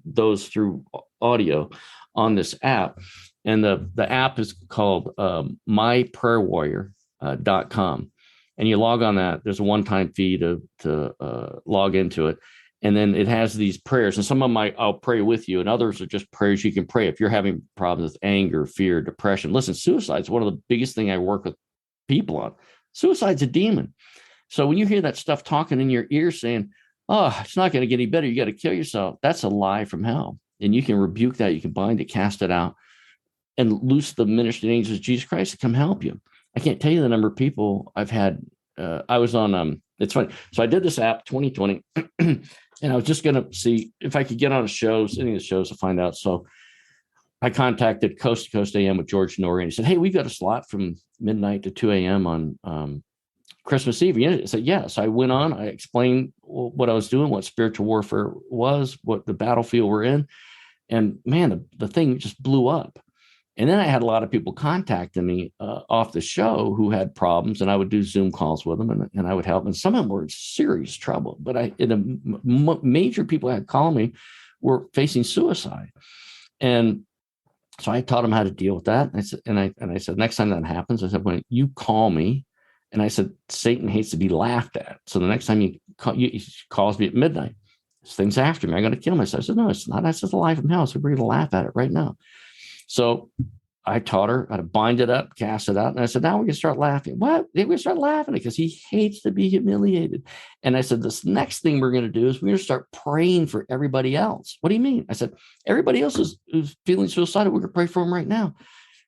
those through audio on this app. And the app is called myprayerwarrior.com. And you log on that. There's a one-time fee to log into it. And then it has these prayers. And some of them I'll pray with you, and others are just prayers you can pray if you're having problems with anger, fear, depression. Listen, suicide is one of the biggest things I work with people on. Suicide's a demon. So when you hear that stuff talking in your ear saying, oh, it's not going to get any better, you got to kill yourself, that's a lie from hell. And you can rebuke that. You can bind it, cast it out, and loose the ministering angels of Jesus Christ to come help you. I can't tell you the number of people I've had. I was on, it's funny. So I did this app 2020, and I was just going to see if I could get on any of the shows to find out. So I contacted Coast to Coast AM with George Norrie, and he said, hey, we've got a slot from midnight to 2 a.m. on Christmas Eve. I said, yeah. So I went on, I explained what I was doing, what spiritual warfare was, what the battlefield we're in. And man, the thing just blew up. And then I had a lot of people contacting me off the show who had problems, and I would do Zoom calls with them, and I would help. And some of them were in serious trouble. But major people I had calling me were facing suicide. And so I taught them how to deal with that. And I said, next time that happens, I said, when you call me, and I said, Satan hates to be laughed at. So the next time he calls me at midnight, this thing's after me, I'm going to kill myself. I said, no, it's not. That's just a lie from hell. So we're going to laugh at it right now. So I taught her how to bind it up, cast it out. And I said, now we can start laughing. What? We're going to start laughing because he hates to be humiliated. And I said, this next thing we're going to do is we're going to start praying for everybody else. What do you mean? I said, everybody else who's feeling suicidal, we're going to pray for them right now.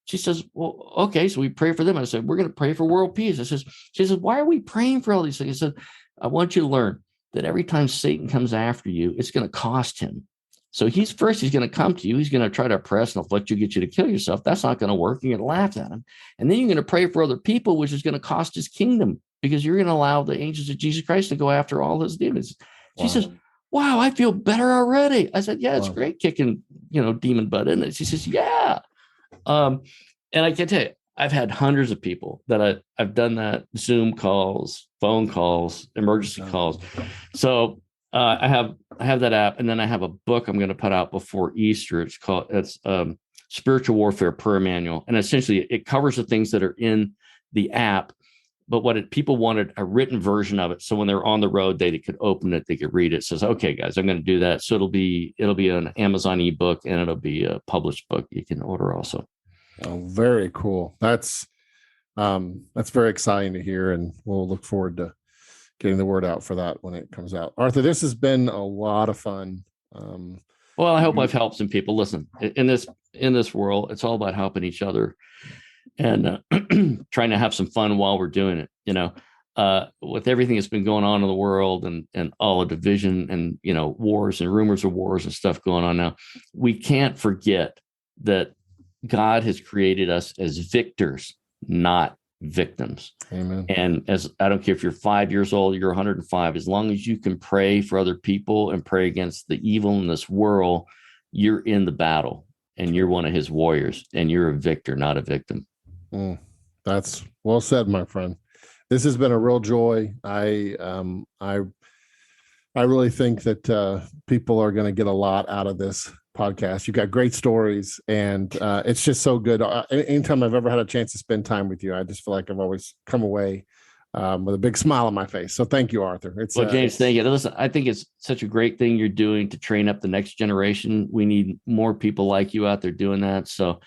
She says, well, okay. So we pray for them. I said, we're going to pray for world peace. She says, why are we praying for all these things? I said, I want you to learn that every time Satan comes after you, it's going to cost him. So he's going to come to you. He's going to try to oppress and let you get you to kill yourself. That's not going to work. You're going to laugh at him. And then you're going to pray for other people, which is going to cost his kingdom, because you're going to allow the angels of Jesus Christ to go after all his demons. Wow. She says, wow, I feel better already. I said, yeah, it's great kicking, demon butt in it. She says, yeah. And I can tell you, I've had hundreds of people that I've done that, Zoom calls, phone calls, emergency calls. So I have that app, and then I have a book I'm going to put out before Easter. It's Spiritual Warfare Prayer Manual, and essentially it covers the things that are in the app. But people wanted a written version of it, so when they're on the road, they could open it, they could read it. It says, "Okay, guys, I'm going to do that." So it'll be an Amazon ebook, and it'll be a published book you can order also. Oh, very cool. That's very exciting to hear, and we'll look forward to getting the word out for that when it comes out. Arthur, this has been a lot of fun. Well, I hope I've helped some people. Listen, in this world, it's all about helping each other and trying to have some fun while we're doing it. With everything that's been going on in the world and all the division and, wars and rumors of wars and stuff going on now, we can't forget that God has created us as victors, not victims. Amen. And as I don't care if you're 5 years old, you're 105, as long as you can pray for other people and pray against the evil in this world, you're in the battle and you're one of his warriors and you're a victor, not a victim. That's well said, my friend. This has been a real joy. I really think that people are going to get a lot out of this podcast. You've got great stories, and it's just so good. Anytime I've ever had a chance to spend time with you, I just feel like I've always come away with a big smile on my face. So thank you, Arthur. Well, James, thank you. Listen, I think it's such a great thing you're doing to train up the next generation. We need more people like you out there doing that. So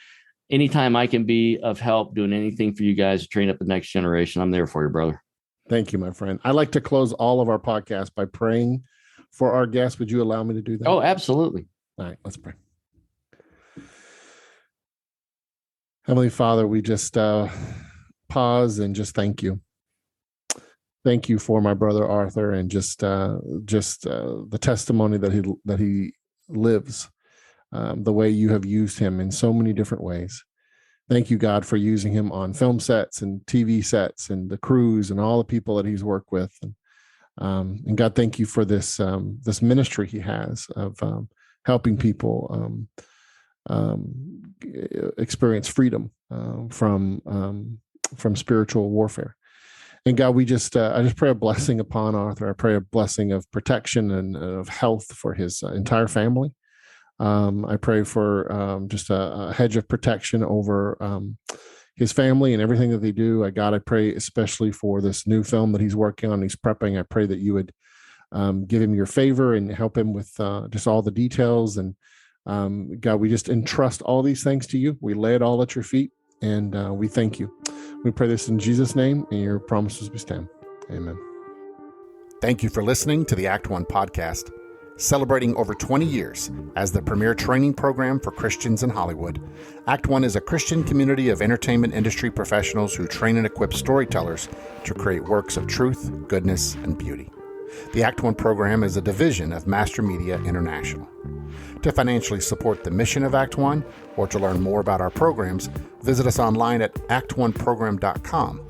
anytime I can be of help doing anything for you guys to train up the next generation, I'm there for you, brother. Thank you, my friend. I like to close all of our podcasts by praying for our guests. Would you allow me to do that? Oh, absolutely. All right, let's pray. Heavenly Father, we just pause and just thank you. Thank you for my brother Arthur and just the testimony that he lives, the way you have used him in so many different ways. Thank you, God, for using him on film sets and TV sets and the crews and all the people that he's worked with. And God, thank you for this ministry he has of helping people experience freedom from spiritual warfare. And God, I just pray a blessing upon Arthur. I pray a blessing of protection and of health for his entire family. I pray for just a hedge of protection over his family and everything that they do. God, I pray especially for this new film that he's working on, he's prepping. I pray that you would give him your favor and help him with just all the details. And God, we just entrust all these things to you. We lay it all at your feet, and we thank you. We pray this in Jesus' name, and your promises we stand. Amen. Thank you for listening to the Act One podcast. Celebrating over 20 years as the premier training program for Christians in Hollywood, Act One is a Christian community of entertainment industry professionals who train and equip storytellers to create works of truth, goodness, and beauty. The Act One program is a division of Master Media International. To financially support the mission of Act One or to learn more about our programs, visit us online at actoneprogram.com.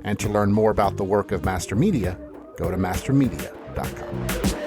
And to learn more about the work of Master Media, go to mastermedia.com.